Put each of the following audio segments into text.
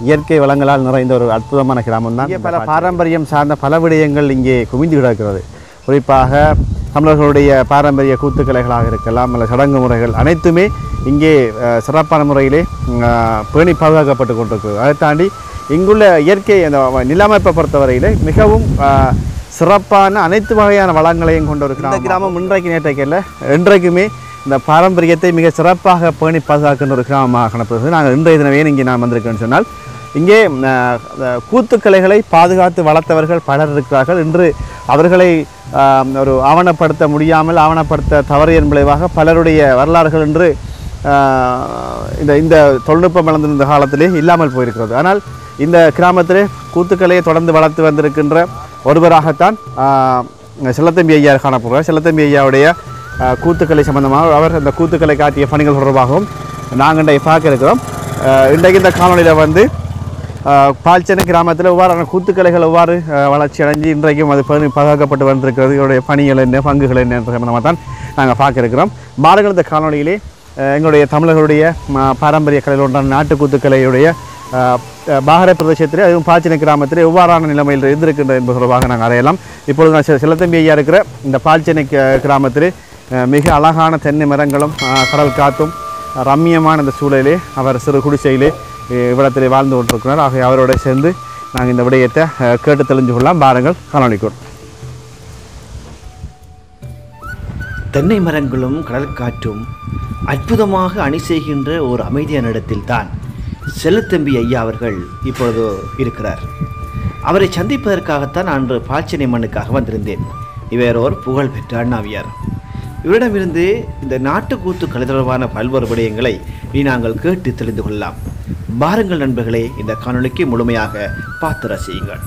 இயற்கை வளங்களால் நிறைந்த ஒரு அற்புதமான கிராமம் தான். இங்கே பல பாரம்பரியம் சார்ந்த பல விடயங்கள் இங்கே குவிந்து கிடக்கிறது. குறிப்பாக தமிழர்களுடைய பாரம்பரிய கூத்துக்கலைகளாக இருக்கலாம், அல்ல சடங்கு முறைகள் அனைத்துமே இங்கே சிறப்பான முறையிலே பேணி பாதுகாக்கப்பட்டு கொண்டிருக்கிறது. அதை தாண்டி இங்குள்ள இயற்கை அந்த நிலமைப்பை பொறுத்தவரையிலே மிகவும் சிறப்பான அனைத்து வகையான வளங்களையும் கொண்ட ஒரு கிராமம். இன்றைக்கு நேற்றைக்கு இன்றைக்குமே இந்த பாரம்பரியத்தை மிக சிறப்பாக பேணி பாதுகாக்கின்ற ஒரு கிராமமாக காணப்படுகிறது. நாங்கள் இன்றைய தினமே இங்கே நான் வந்திருக்கேன்னு சொன்னால் இங்கே கூத்துக்கலைகளை பாதுகாத்து வளர்த்தவர்கள் பலர் இருக்கிறார்கள். இன்று அவர்களை ஒரு ஆவணப்படுத்த முடியாமல் ஆவணப்படுத்த தவறின் விளைவாக பலருடைய வரலாறுகள் இன்று இந்த தொழில்நுட்பம் வளர்ந்திருந்த காலத்திலே இல்லாமல் போயிருக்கிறது. ஆனால் இந்த கிராமத்திலே கூத்துக்கலையை தொடர்ந்து வளர்த்து வந்திருக்கின்ற ஒருவராகத்தான் செல்லத்தம்பி ஐயா காணப்படுகிறார். செல்லத்தம்பி ஐயாவுடைய கூத்துக்கலை சம்பந்தமாக அவர் அந்த கூத்துக்கலை காட்டிய பணிகள் தொடர்பாகவும் நாங்கள் இன்றைக்கு பார்க்க இருக்கிறோம். இன்றைக்கு இந்த காணொலியில் வந்து பால்ச்சனை கிராமத்தில் எவ்வாறான கூத்துக்கலைகள் எவ்வாறு வளர்ச்சி அடைஞ்சு இன்றைக்கும் அது பாதுகாக்கப்பட்டு வந்திருக்கிறது, இதனுடைய பணிகள் என்ன, பங்குகள் என்ன என்ற சம்பந்தமாக தான் நாங்கள் பார்க்க இருக்கிறோம். பாருங்கள், இந்த காணொலியிலே எங்களுடைய தமிழர்களுடைய பாரம்பரிய கலையில் ஒன்றான நாட்டுக்கூத்துக்கலையுடைய பாகர பிரதேசத்திலே அதுவும் பால்ச்சனை கிராமத்திலே எவ்வாறான நிலைமையில் இருந்திருக்கின்றது என்பது தொடர்பாக நாங்கள் அறியலாம். இப்பொழுது நான் செல்லத்தம்பி ஐயா இருக்கிற இந்த பால்ச்சனை கிராமத்திலே மிக அழகான தென்னை மரங்களும் கடல் காத்தும் ரம்மியமான இந்த சூழலிலே அவர் சிறு குடிசையிலே இவ்விடத்திலே வாழ்ந்து கொண்டிருக்கிறார். ஆகிய அவரோட சேர்ந்து நாங்கள் இந்த விடயத்தை கேட்டு தெளிஞ்சு கொள்ளலாம். பாருங்கள், காணொளிக்கோள். தென்னை மரங்களும் கடல் காற்றும் அற்புதமாக அணி செய்கின்ற ஒரு அமைதியான இடத்தில்தான் செல்லத்தம்பி ஐயா அவர்கள் இப்பொழுது இருக்கிறார். அவரை சந்திப்பதற்காகத்தான் அன்று பால்ச்சனை மண்ணுக்காக வந்திருந்தேன். இவர் ஒரு புகழ்பெற்ற அண்ணாவியார். இவரிடமிருந்து இந்த நாட்டுக்கூத்து கலை தொடர்பான பல்வேறு விடயங்களை நாங்கள் கேட்டு தெரிந்து கொள்ளலாம். பாருங்கள் நண்பர்களே, இந்த காணொளிக்கு முழுமையாக பார்த்து ரசியுங்கள்.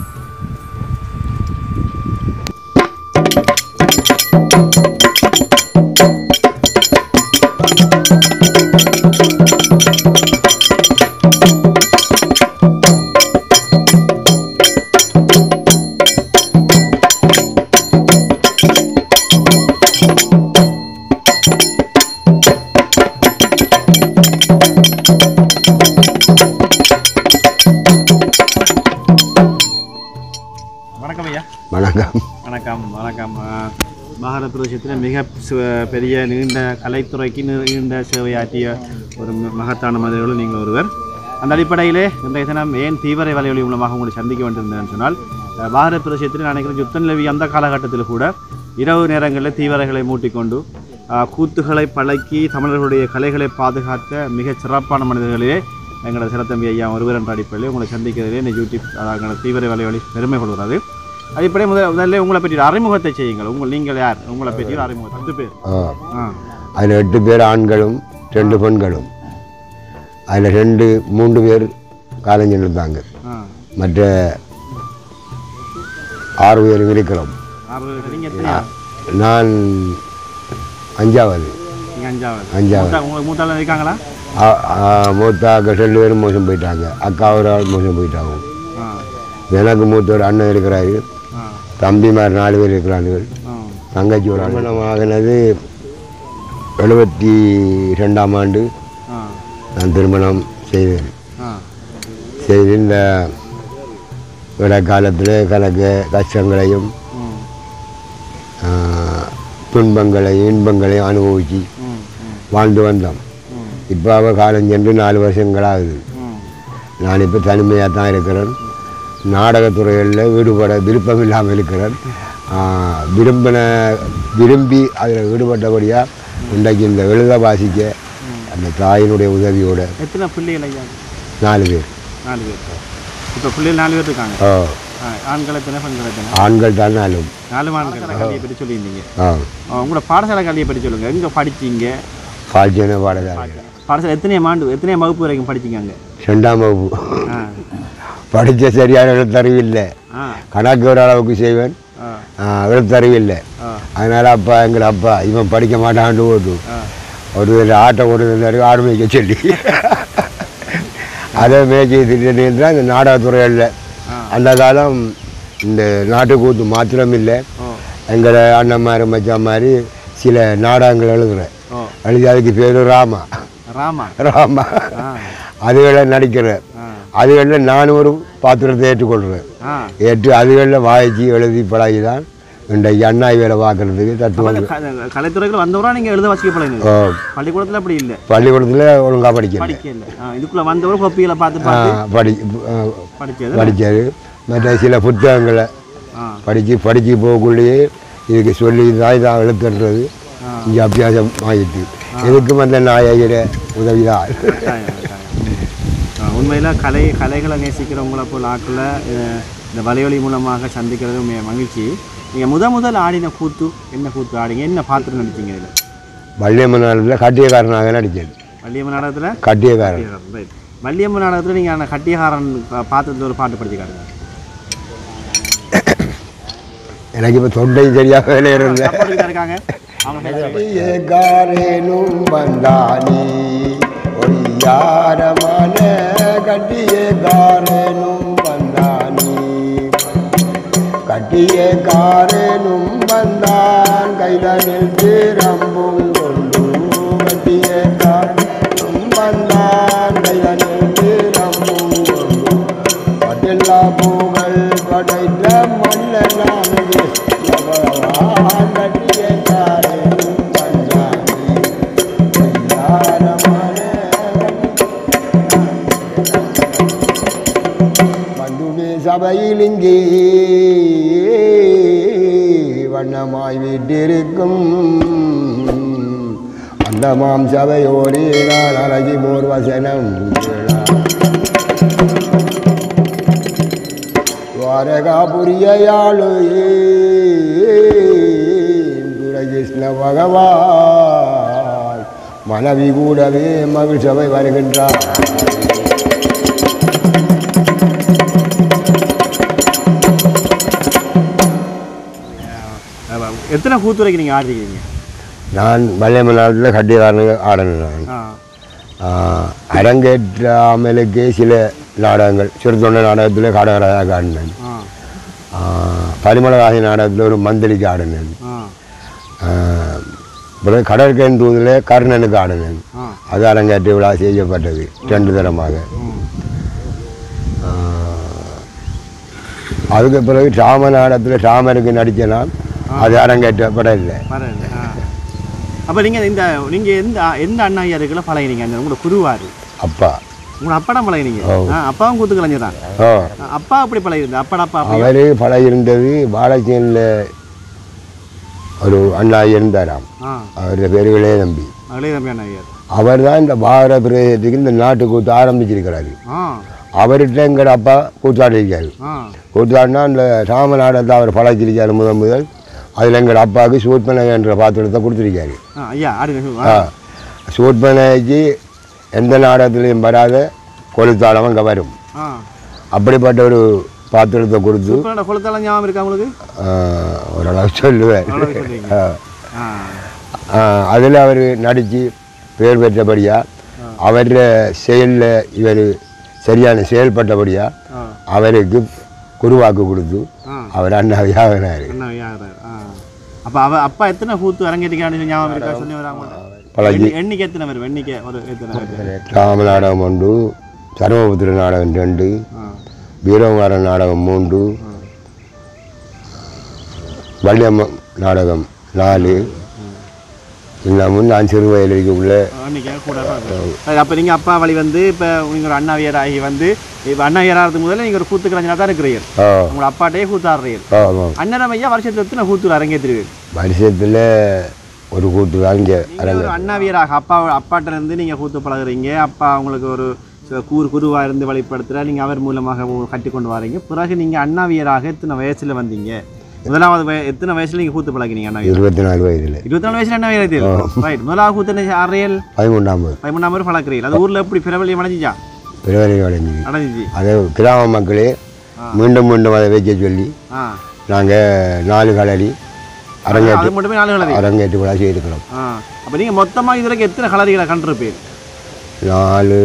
வணக்கம். பாகர பிரதேசத்தில் மிக பெரிய நீண்ட கலைத்துறைக்கு நீண்ட சேவையாற்றிய ஒரு மகத்தான மனிதர்களும் நீங்கள் ஒருவர். அந்த அடிப்படையிலே இன்றைய தினம் ஏன் தீவிர வலையொலி மூலமாக உங்களை சந்திக்க வேண்டியிருந்தேன்னு சொன்னால், பாகர பிரதேசத்தில் நான் நினைக்கிறேன் யுத்த நிலவி அந்த காலகட்டத்தில் கூட இரவு நேரங்களில் தீவிரங்களை மூட்டிக்கொண்டு கூத்துகளை பழக்கி தமிழர்களுடைய கலைகளை பாதுகாத்த மிகச் சிறப்பான மனிதர்களே எங்களோட செல்லத்தம்பி ஐயா ஒருவர் என்ற அடிப்படையில் உங்களை சந்திக்கிறதே இந்த யூடியூப் எங்களோட தீவிர வலையொலி பெருமை கொள்கிறது. அடிப்படை முதல்ல உங்களை பற்றி அறிமுகத்தை செய்யுங்கள். நீங்கள் யார்? உங்களை பற்றி ஒரு அறிமுகம். 10 பேர். அதில் 8 பேர் ஆண்களும் 2 பெண்களும். அதில் 3 பேர் காலேஜில் இருந்தாங்க. மற்ற 6 பேரும் இருக்கிறோம். நான் 5வது. மூத்தாள் இருக்காங்களா? மூத்தாக்க 2 பேரும் மோசம் போயிட்டாங்க. அக்கா ஒரு ஆள் மோசம் போயிட்டாங்க. எனக்கு மூத்தவர் அண்ணன் இருக்கிறாரு. தம்பிமார் 4 பேர் இருக்கிறார்கள். தங்கச்சி ஒரு திருமணமாகினது 72ஆம் ஆண்டு நான் திருமணம் செய்தேன். இந்த காலத்தில் கணக்கு கஷ்டங்களையும் துன்பங்களையும் இன்பங்களையும் அனுபவித்து வாழ்ந்து வந்தோம். இப்போ அவள் காலம் சென்று 4 வருஷங்களாகுது. நான் இப்போ தனிமையாக தான் இருக்கிறேன். நாடகத்துறைகளில் ஈடுபட விருப்பம் இல்லாமல் இருக்கிறேன். விரும்பி அதில் ஈடுபட்டபடியாக இன்றைக்கு இந்த எழுத வாசிக்க அந்த தாயினுடைய உதவியோடு. எத்தனை பிள்ளைகள் ஐயா? 4 பேர். 4 பேர். இப்போ பிள்ளைகள் 4 பேர் இருக்காங்க. ஆண்கள் எத்தனை, பெண்கள் எத்தனை? ஆண்கள் தான் 4. 4 ஆண்கள். கல்வியை பற்றி சொல்லியிருந்தீங்க. உங்களோட பாடசாலை கல்வியை பற்றி சொல்லுங்கள். எங்கே படிச்சிங்க? பால்ச்சனை பாடசாலை. பாடசாலை எத்தனை வகுப்பு வரைக்கும் படிச்சிங்க? அங்கே 2ஆம் வகுப்பு. படித்த சரியான எழுத்தறிவில்லை. கணக்கு ஒரு அளவுக்கு செய்வேன், எழுத்தறிவில்லை. அதனால் அப்பா எங்கள் அப்பா இவன் படிக்க மாட்டான்னு போட்டு ஒரு ஆட்டை கொண்டு வந்தார், ஆடு மேய்க்க சொல்லி. அதை மேய்ச்சி திட்டம் தான் இந்த நாடகத்துறையில் அந்த காலம் இந்த நாட்டுக்கூத்து மாத்திரம் இல்லை, எங்களை அண்ணன் மாதிரி மச்சான் மாதிரி சில நாடகங்கள் எழுதுகிறேன். எழுதி அதுக்கு பேர் ராமா. அதுகளை நடிக்கிறேன். அதுகளில் நான் ஒரு பாத்திரத்தை ஏற்றுக்கொள்கிறேன். ஏற்று அதுகளில் வாய்ச்சி எழுதி பழகி தான் இன்றைக்கு அண்ணாய் வேலை பார்க்கறதுக்கு தத்துவம். கலைத்துறைகள் வந்தவரா நீங்கள் எழுத வச்சுக்க பழகினீங்க? பள்ளிக்கூடத்தில் அப்படி இல்லை. பள்ளிக்கூடத்தில் ஒழுங்காக படிக்கல. இதுக்குள்ளே வந்தவரும் கோப்பிகளை பார்த்து படித்தது. மற்ற சில புத்தகங்களை படித்து போகக்குள்ளேயே இதுக்கு சொல்லி தான் இதான் எழுத்துன்றது இங்கே அபியாசம் ஆகிட்டு. இதுக்கும் அந்த நாயகிற உதவிதான். உண்மையில் கலைகளை நேசிக்கிறவங்கள போல் ஆக்களை இந்த வலையொலி மூலமாக சந்திக்கிறது மகிழ்ச்சி. நீங்கள் முதல் ஆடின கூத்து என்ன கூத்து ஆடிங்க? என்ன பாத்திரம் நடிச்சிங்க? இதில் வள்ளியம்மன் நாடகத்தில் கட்டியக்காரனாக நடித்தது. வள்ளியம்மன் நாடகத்தில் கட்டியக்காரன். வள்ளியம்மன் நாடகத்தில் நீங்கள் அந்த கட்டியக்காரன் பாத்திரத்தில் ஒரு பாட்டு படிச்சுக்காருங்க. எனக்கு இப்போ தொண்டை சரியாக வேலை இருக்காங்க. கட்டியக்காரனும் வந்தானி ஒய்யாரமான கட்டியக்காரனும் வந்தானி கட்டியக்காரனும் வந்தான் கைதனில் திரம்பும் கொண்டு கட்டியக்காரனும் வந்தான் கைதனில் திரம்பும் கொண்டு பட்டில்லா பூகள் படைத்த மல்லனானது கட்டியக்காரனும் வந்தானி ஒய்யாரமான சபையில் இங்கே வண்ணமாய் வீட்டிருக்கும் அந்த மாம் சபையோரே நான் அழகி போர் வசனம் துவாரகாபுரியாளு கிருஷ்ண பகவான் மனைவி கூடவே மகிழ் சபை வருகின்றார். எத்தனை கூத்து வரைக்கும் நீங்கள் ஆடிருக்கீங்க? நான் வள்ளியம்மன் நாட்டில் கட்டியக்காரனுக்கு ஆடினேன். அரங்கேற்றாமலுக்கே சில நாடகங்கள் சிறுத்தொண்ட நாடகத்தில் காடகராக ஆடினேன். பரிமளவாசி நாடகத்தில் ஒரு மந்திரிக்கு ஆடினேன். அப்புறம் கடற்கரை தூதில் கர்ணனுக்கு ஆடினேன். அது அரங்கேற்ற விழா செய்யப்பட்டது 2 தரமாக. அதுக்கு பிறகு ராம நாடகத்தில் ராமருக்கு நடித்தனால் அது அரங்கேற்றப்பட இல்லை. அப்போ நீங்கள் எந்த அண்ணாவியாருக்குள்ள பழகினீங்க? உங்களோட குருவாரு அப்பா. உங்களோட அப்பாடம் பழகினீங்க? அப்பாவும் கூத்து கலைஞர் தான். அப்பா அப்படி பழகிருந்தேன். அப்பா அவர் பழகிருந்தது பாலச்சேனில் ஒரு அண்ணா இருந்தாராம். அவருடைய பேர் இளைய தம்பி. அவர் தான் இந்த பாரத பிரதேசத்துக்கு இந்த நாட்டு கூத்து ஆரம்பிச்சிருக்கிறாரு. அவர்கிட்ட எங்கள் அப்பா கூத்தாடிருக்காரு. கூத்தாடினா அந்த ராம நாடகத்தை அவர் பழச்சிருக்காரு முதல். அதில் எங்கள் அப்பாவுக்கு சூட்பனை என்ற பாத்திரத்தை கொடுத்துருக்காரு. சூட்பனைக்கு எந்த நாடகத்துலையும் வராத கொளுத்தாளம் அங்கே வரும். அப்படிப்பட்ட ஒரு பாத்திரத்தை கொடுத்து ஓரளவு சொல்லுவேன். அதில் அவர் நடித்து பேர் பெற்றபடியாக அவர் செயலில் இவர் சரியான செயல்பட்டபடியாக அவருக்கு குருவாக்கு கொடுத்து அவர் அண்ணாவியாகிறார். அப்போ அப்பா எத்தனை கூத்து அரங்கேற்றிக்கான ஞாபகம் இருக்கா? சொல்லி வராங்க பழகி. எண்ணிக்கை எத்தனை பேர்? எண்ணிக்கை ஒரு ராம நாடகம் 1, சர்மபுத்திர நாடகம் 2, வீரகுமாரன் நாடகம் 3, வள்ளியம்மன் நாடகம் 4. இன்னமும் நான் சிறு வயதில் உள்ள. அப்போ நீங்கள் அப்பா வழி வந்து இப்போ நீங்கள் அண்ணாவியர் ஆகி வந்து இப்போ அண்ணாவியராகிறதுக்கு முதல்ல நீங்கள் ஒரு கூத்து கலைஞராக தான் இருக்கிறீர்கள். உங்களோட அப்பாட்டையே கூத்தாடுறீர்கள். அண்ணன் ஐயா வருஷத்தில் எத்தனை கூத்து அரங்கேற்றிருவீர்கள்? வருஷத்தில் ஒரு கூத்து வாங்க ஒரு அண்ணாவியராக அப்பாட்ட இருந்து நீங்கள் கூத்து பழகுறீங்க. அப்பா உங்களுக்கு ஒரு குருவாக இருந்து வெளிப்படுத்துகிற நீங்கள் அவர் மூலமாக கட்டி கொண்டு வரீங்க. பிறகு நீங்கள் அண்ணாவியராக எத்தனை வயசில் வந்தீங்க? முதலாவது எத்தனை வயசுல நீங்கள் கூத்து பழகினீங்க? 24 வயதில். 24 வயசுல அண்ணாவியர். ரைட். முதலாவது கூத்து ஆறியல் 13 பழக்கிறீர்கள். அது ஊரில் எப்படி பிரபலியம் அடைஞ்சிச்சா? பிரபலியம் அடைஞ்சிச்சு. அது கிராம மக்களே மீண்டும் அதை வைக்க சொல்லி நாங்கள் 4 களரி அரங்கேற்று விழா செய்திருக்கிறோம். அப்போ நீங்கள் மொத்தமாக இது வரைக்கும் எத்தனை களரிகளை கண்டிருப்பீங்க? 4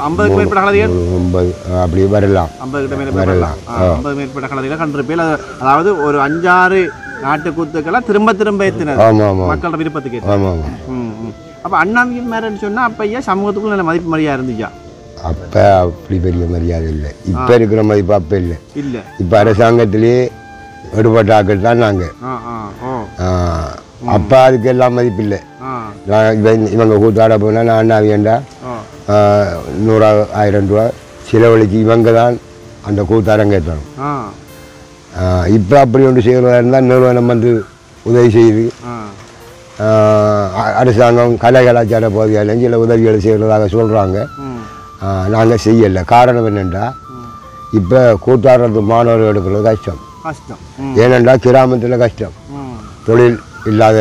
50 மேற்பட்ட களரிகள் 9 அப்படி வரலாம். 50 மேற்பட்ட களரிகளை கண்டிருப்பீங்க. அதாவது ஒரு 5-6 நாட்டு கூத்துக்கெல்லாம் திரும்ப எத்தினது மக்களோட விருப்பத்துக்கு. அப்போ அண்ணாவியர் மேரேஜ் சொன்னால் அப்போ ஐயா சமூகத்துக்குள்ள நல்ல மதிப்பு மரியாதை இருந்துச்சா? அப்போ அப்படி பெரிய மரியாதை இல்லை. இப்போ இருக்கிற மதிப்பு அப்போ இல்லை. இல்லை இப்போ அரசாங்கத்திலே எடுபட்ட ஆக்கள் தான் நாங்கள். அப்போ அதுக்கு எல்லாம் மதிப்பு இல்லை. இவங்க கூத்தாட போனால் நான் அண்ணாவியண்டா 100,000 ரூபா செலவழிச்சு இவங்க தான் அந்த கூத்தாரம் கேட்கணும். இப்போ அப்படி ஒன்று செய்கிறதா இருந்தால் நிறுவனம் வந்து உதவி செய்து அரசாங்கம் கலை கலாச்சார பகுதியாலையும் சில உதவிகளை செய்கிறதாக சொல்கிறாங்க. நாங்கள் செய்யலை. காரணம் என்னென்னா இப்போ கூத்தாடுறது மாணவர்கள் எடுக்கிறது கஷ்டம். ஏனென்றா கிராமத்தில் கஷ்டம், தொழில் இல்லாத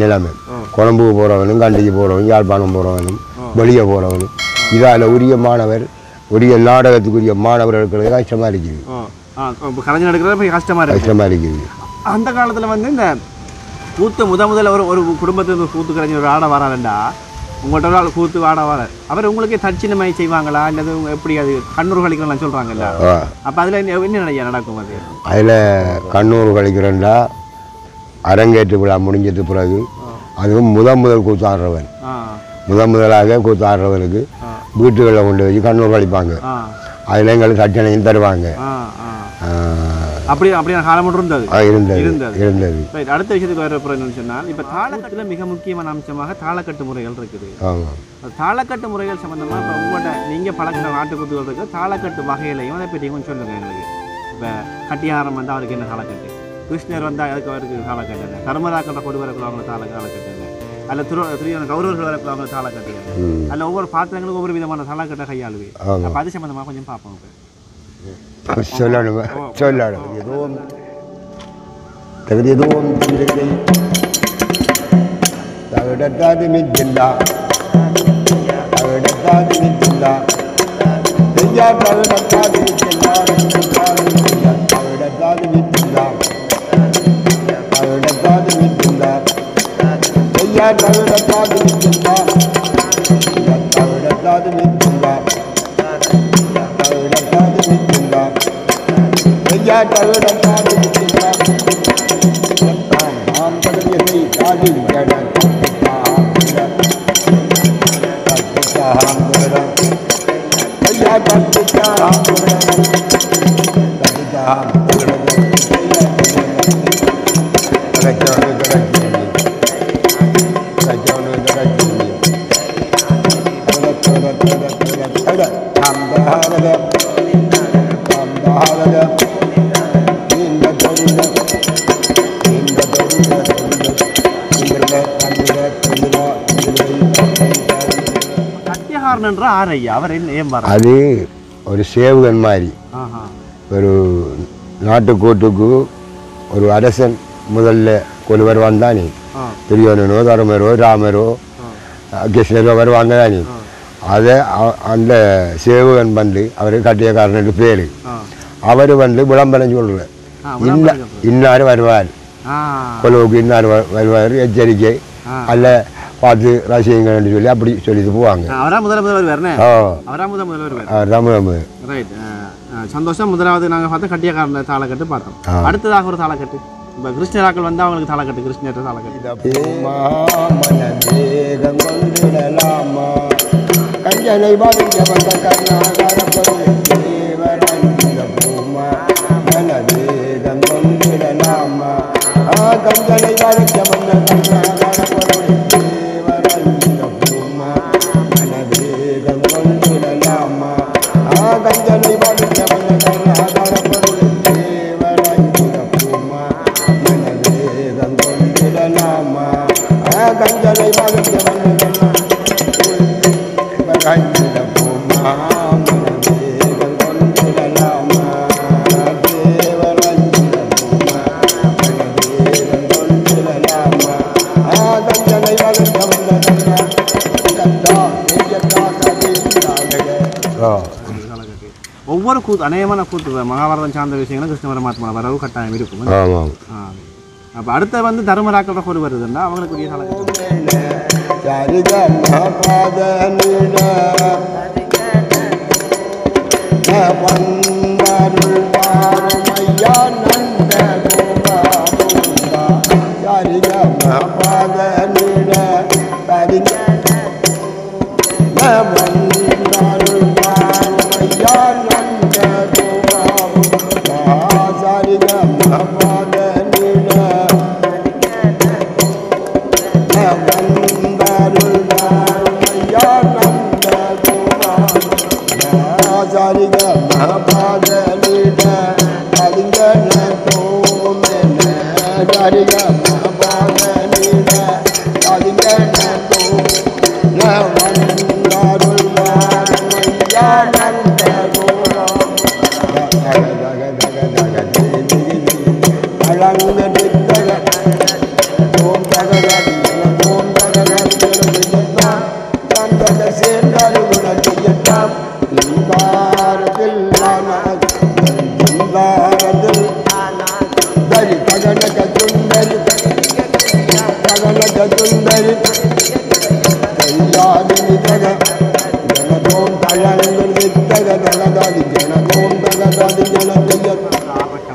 நிலைமை. கொழம்புக்கு போகிறவனும் கண்டிக்கு போகிறவனும் யாழ்ப்பாணம் போகிறவனும் வெளியே போகிறவனும் இதால் உரிய மாணவர் உரிய நாடகத்துக்குரிய மாணவர் எடுக்கிறது கஷ்டமாக இருக்குது. கலைஞர் எடுக்கிறது கஷ்டமாக இருக்குது. அந்த காலத்தில் வந்து இந்த கூத்து முதல்ல ஒரு குடும்பத்துக்கு கூத்து கலைஞர் ஆட வராருண்டா உங்கள்கிட்ட ஒரு ஆள் கூத்து ஆட வர அவர் உங்களுக்கே தட்சிணமாய் செய்வாங்களா இல்லது எப்படி அது கண்ணூர் கழிக்கலாம் சொல்கிறாங்கல்ல? அப்போ அதில் என்ன நிறைய நடக்கும்? அதில் கண்ணூர் கழிக்கிறேன்டா அரங்கேற்று விழா முடிஞ்சது பிறகு அதுவும் முதல் கூத்தாடுறவன் முதலாக கூத்தாடுறவனுக்கு வீட்டுகளில் கொண்டு வச்சு கண்ணூர் கழிப்பாங்க. அதில் எங்களுக்கு தட்சணையும் தருவாங்க. அப்படியான காலம் இருந்தது. அடுத்த விஷயத்துக்கு வர என்னன்னு சொன்னால் இப்போ தாளக்கட்டில் மிக முக்கியமான அம்சமாக தாளக்கட்டு முறைகள் இருக்குது. தாளக்கட்டு முறைகள் சம்பந்தமாக இப்போ உங்கள்கிட்ட நீங்கள் பழக்கிற நாட்டுக்கூத்துகள் இருக்குது. தாளக்கட்டு வகையிலையும் அதை பற்றி கொஞ்சம் சொல்லுங்கள் எங்களுக்கு. இப்போ கட்டியாரம் வந்தால் அவருக்கு என்ன தாளக்கட்டு, கிருஷ்ணர் வந்தால் அதுக்கு அவருக்கு தாளக்கட்டு என்ன, தர்மராக்கன்ற கொடு வரக்குள்ள அவங்க தாளக்கட்டு என்ன, அதில் கௌரவர்கள் வரக்குள்ள அவங்க தாளக்கட்டு என்ன, அதில் ஒவ்வொரு பாத்திரங்களுக்கும் ஒவ்வொரு விதமான தாளக்கட்டை கையாளுவே. அப்போ அது சம்பந்தமாக கொஞ்சம் பார்ப்போம். சொல்லணும் எதுவும் எதுவும் தவிடத்தாது மிச்சில்லா தவிடத்தாது மிச்சில்லா ஐயா தவிடத்தாது மிச்சில்லா தவிடத்தாது மிச்சில்லா தவிடத்தாது மிச்சில்லா ஐயா தவிடத்தாது மிச்சில்லா தவிடத்தாது மிச்சில்லா தவிடத்தாது மிச்சில்லா ஐயா தவிடத்தாது மிச்சில்லா நாம் கடலியை தாதி ஜட ஐயா தத்துச்சாம் தத்துச்சாம் அது ஒரு சேவகன் மாதிரி. ஒரு நாட்டுக்கூட்டுக்கு ஒரு அரசன் முதல்ல கொலுவர் வந்தானே, துரியோதனோ தருமரோ ராமரோ கிருஷ்ணரோ வருவாங்க தானே, அதை அந்த சேவகன் வந்து அவருக்கு கட்டியக்காரனுக்கு பேர். அவர் வந்து விளம்பரம் சொல்ற இன்னார் வருவார், கொலுவுக்கு இன்னார் வருவார் எச்சரிக்கை அல்ல பார்த்து ரசிகங்கள்னு சொல்லி அப்படி சொல்லிட்டு போவாங்க. சந்தோஷம். முதலாவது நாங்கள் பார்த்தோம் கட்டியக்காரன் தாளக்கட்டு பார்த்தோம். அடுத்ததாக ஒரு தாளக்கட்டு இப்போ கிருஷ்ணராக்கள் வந்து அவங்களுக்கு தாளக்கட்டு கிருஷ்ணர் தாளக்கட்டு ஒவ்வொரு கூத்து அநேகமான கூத்து மகாபாரதம் சார்ந்த விஷயங்களும் கிருஷ்ண பரமாத்மா வரவு கட்டாயம் இருக்கும். அப்போ அடுத்த வந்து தர்மராக்கள கொடு வருதுன்னா அவங்களுக்குரிய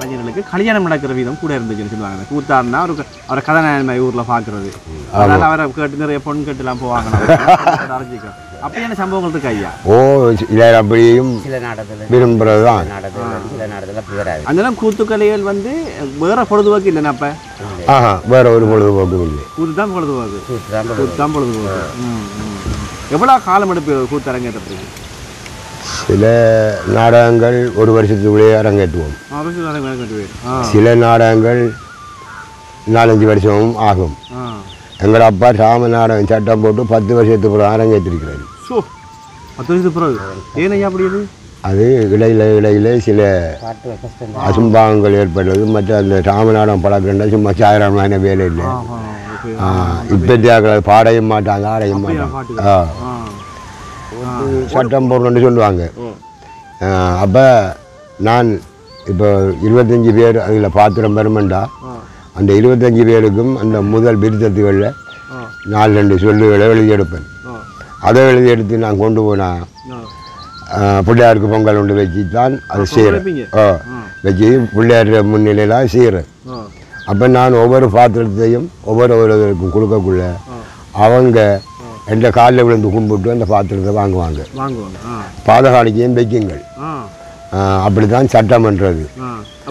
கலைஞர்களுக்கு கல்யாணம் நடக்கிற வீதம் கூட இருந்துச்சுன்னு சொல்லுவாங்க. கூத்தாருன்னா அவரை கதாநாயகன் ஊரில் பார்க்கறது, அதனால அவரை கேட்டு நிறைய பொண்ணு கேட்டுலாம் போவாங்க. அறிஞ்சிக்கும் அப்படியான சம்பவங்கள் இருக்கு ஐயா. அப்படியும் விரும்புறது தான். அந்த கூத்துக்கலைகள் வந்து வேற பொழுதுபோக்கு இல்லைன்னா அப்ப வேற ஒரு பொழுதுபோக்கு இல்லை. கூத்து தான் பொழுதுபோக்கு. கூத்து தான் பொழுதுபோக்கு. எவ்வளவு காலம் எடுப்பு கூத்தரங்கேற்றதுக்கு? சில நாடகங்கள் ஒரு வருஷத்துக்குள்ளே அரங்கேற்றுவோம். சில நாடகங்கள் 4-5 வருஷமும் ஆகும். எங்கள் அப்பா ராம நாடகம் சட்டம் போட்டு 10 வருஷத்துக்கு பிறகு அரங்கேற்றிருக்கிறார். 10 வருஷத்துக்கு பிறகு ஏனையா அப்படி? அது இடையில சில அசும்பாவங்கள் ஏற்பட்டது. மற்ற அந்த ராமநாடம் பழக்கண்டா சும்மா சாயரமான வேலை இல்லை. இப்பத்தியாக்கள் பாடையும் மாட்டாங்க, ஆடையும் மாட்டாங்க. சட்டம் போடணுன்னு சொல்லுவாங்க. அப்போ நான் இப்போ 25 பேர் அதில் பாத்திரம் பெருமண்டா, அந்த 25 பேருக்கும் அந்த முதல் விருத்தத்துகளில் 4-2 சொல்லுகளை எழுதி எடுப்பேன். அதை எழுதி எடுத்து நான் கொண்டு போனால் பிள்ளையாருக்கு பொங்கல் ஒன்று வச்சு தான் அது செய்கிறேன். வச்சு பிள்ளையார் முன்னிலையில் செய்கிறேன். அப்போ நான் ஒவ்வொரு பாத்திரத்தையும் ஒவ்வொருவருக்கும் கொடுக்கக்குள்ள அவங்க எந்த காலில் விழுந்து கும்பிட்டு அந்த பாத்திரத்தை வாங்குவாங்க. பாதகாணிக்கையும் வைக்குங்கள். அப்படி தான் சட்டம் பண்ணுறது.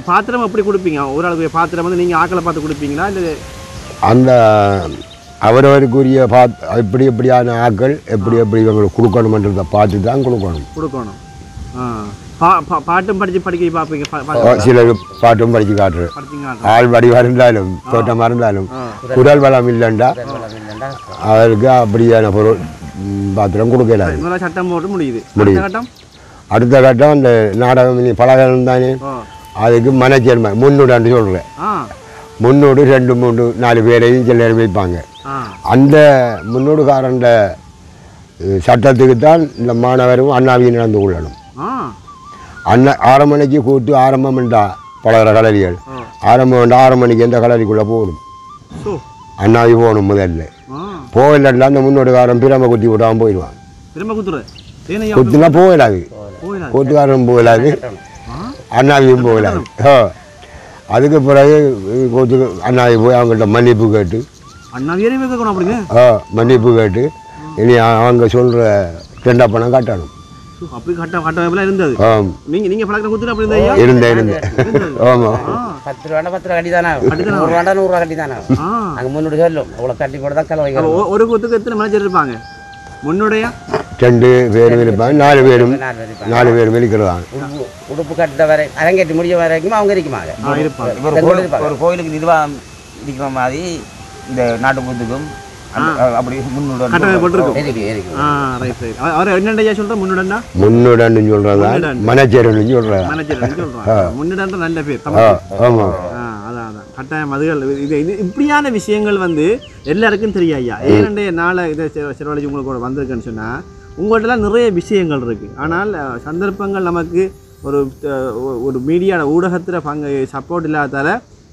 பாத்திரம் எப்படி கொடுப்பீங்க? ஒரு அளவுக்கு பாத்திரம் வந்து நீங்கள் ஆக்களை பார்த்து கொடுப்பீங்களா இல்லை அந்த அவரவருக்குரிய எப்படி எப்படியான ஆக்கள் எப்படி இவங்களுக்கு கொடுக்கணுன்றதை பார்த்து தான் கொடுக்கணும். பாட்டும் படிக்க பார்ப்பீங்க? சில பாட்டும் படித்து காட்டுறேன். ஆள் வடிவாக இருந்தாலும் தோட்டமாக இருந்தாலும் குரல் வளம் இல்லைண்டா அவருக்கு அப்படியான பொருள் பாத்திரம் கொடுக்கலாது. சட்டம் போட்டு முடியுது. அடுத்த கட்டம் அந்த நாடகம் பலகாரம் தானே, அதுக்கு மனச்சேர்மை முன்னூடான்னு சொல்கிறேன். முன்னோடு 2-3-4 பேரையும் சில நேரம் வைப்பாங்க. அந்த முன்னோடுக்காரன் சட்டத்துக்கு தான் இந்த மாணவரும் அண்ணாவையும் நடந்து கொள்ளணும். 6 மணிக்கு கூட்டு ஆரம்பம் வேண்டா பலகிற கலரிகள் ஆரம்பம் வேண்டாம். 6 மணிக்கு எந்த கலரிக்குள்ளே போகணும், அண்ணாவி போகணும். முதல்ல போகலன்னா அந்த முன்னோடுக்காரன் பிரம குத்தி விடாமல் போயிடுவான். குத்தினா போகலாது, கூட்டுக்காரனும் போகலாது, அண்ணாவியும் போகலாது. அதுக்கு பிறகு கூத்துக்கு அண்ணாவி போய் அவங்கள்ட்ட மன்னிப்பு கேட்டு மன்னிப்பு கேட்டு இனி அவங்க சொல்கிற 2 பணம் கட்டணும். இருந்தேன். ஆமாம், 10 ரூபா 10 ரூபா கட்டி தானே, 100 ரூபா 100 ரூபா கட்டி தானே. அங்கே முன்னோடி சொல்லும் அவ்வளோ கட்டி போட தான் கலவை. ஒரு கூத்துக்கு எத்தனை மேனேஜர் இருப்பாங்க? முன்னுடைய 2 பேரும் இருப்பாங்க, 4 பேரும் இருக்கிறதா. உடுப்பு கட்ட வரை அரங்கேற்றி முடிய வரைக்கும் அவங்க இருக்குமாங்க. ஒரு கோயிலுக்கு நிர்வாகம் இருக்கிற மாதிரி இந்த நாட்டு கூத்துக்கும் அப்படி முன்னுடன் மனச்சேரன் சொல்றேன். நல்ல பேர் கட்டாயம். அதுகள் இது இப்படியான விஷயங்கள் வந்து எல்லாருக்கும் தெரியும் ஐயா. ஏனென்றைய நாளை இதை செலவழிச்சு உங்களுக்கு வந்திருக்குன்னு சொன்னால் உங்கள்கிட்டலாம் நிறைய விஷயங்கள் இருக்குது. ஆனால் சந்தர்ப்பங்கள் நமக்கு ஒரு மீடியா ஊடகத்தில் சப்போர்ட் இல்லாதால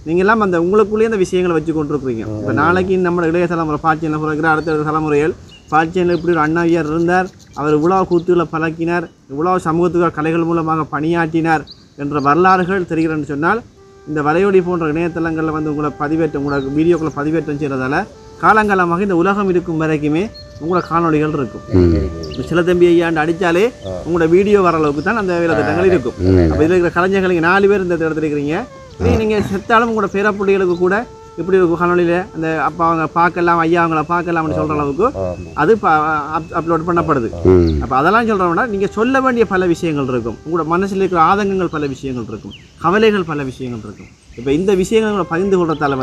நீங்கள்லாம் அந்த உங்களுக்குள்ளேயே அந்த விஷயங்களை வச்சு கொண்டிருக்கிறீங்க. இப்போ நாளைக்கு நம்ம இளைய தலைமுறை பாட்சியனில் பிறகு அடுத்த தலைமுறைகள் பாட்சியனில் இப்படி ஒரு அண்ணாவியார் இருந்தார், அவர் இவ்வளோ கூத்துகளை பழக்கினார், இவ்வளோ சமூகத்துக்கு கலைகள் மூலமாக பணியாற்றினார் என்ற வரலாறுகள் தெரிகிறேன்னு சொன்னால் இந்த வலையொலி போன்ற இணையதளங்களில் வந்து உங்களை உங்களோட வீடியோக்களை பதிவேற்றம் செய்கிறதால காலங்காலமாக இந்த உலகம் இருக்கும் வரைக்குமே உங்களோட காணொலிகள் இருக்கும். சிலத்தம்பி ஐயாண்டு அடித்தாலே உங்களோட வீடியோ வர அளவுக்கு தான் அந்த வேலை திட்டங்கள் இருக்கும். அப்போ இதில் இருக்கிற கலைஞர்கள் 4 பேர் இந்த இடத்துல இருக்கிறீங்க. நீங்கள் செத்தாலும் உங்களோட பேரப்புள்ளிகளுக்கு கூட இப்படி ஒரு காணொலியில் அந்த அப்போ அவங்க பார்க்கலாம் ஐயா அவங்கள பார்க்கலாம்னு சொல்கிற அளவுக்கு அது அப்லோட் பண்ணப்படுது. அப்போ அதெல்லாம் சொல்கிறோம்னா நீங்கள் சொல்ல வேண்டிய பல விஷயங்கள் இருக்கும், உங்களோட மனசில் இருக்கிற ஆதங்கங்கள் பல விஷயங்கள் இருக்கும், கவலைகள் பல விஷயங்கள் இருக்கும். இப்போ இந்த விஷயங்களை பகிர்ந்து கொள்றதால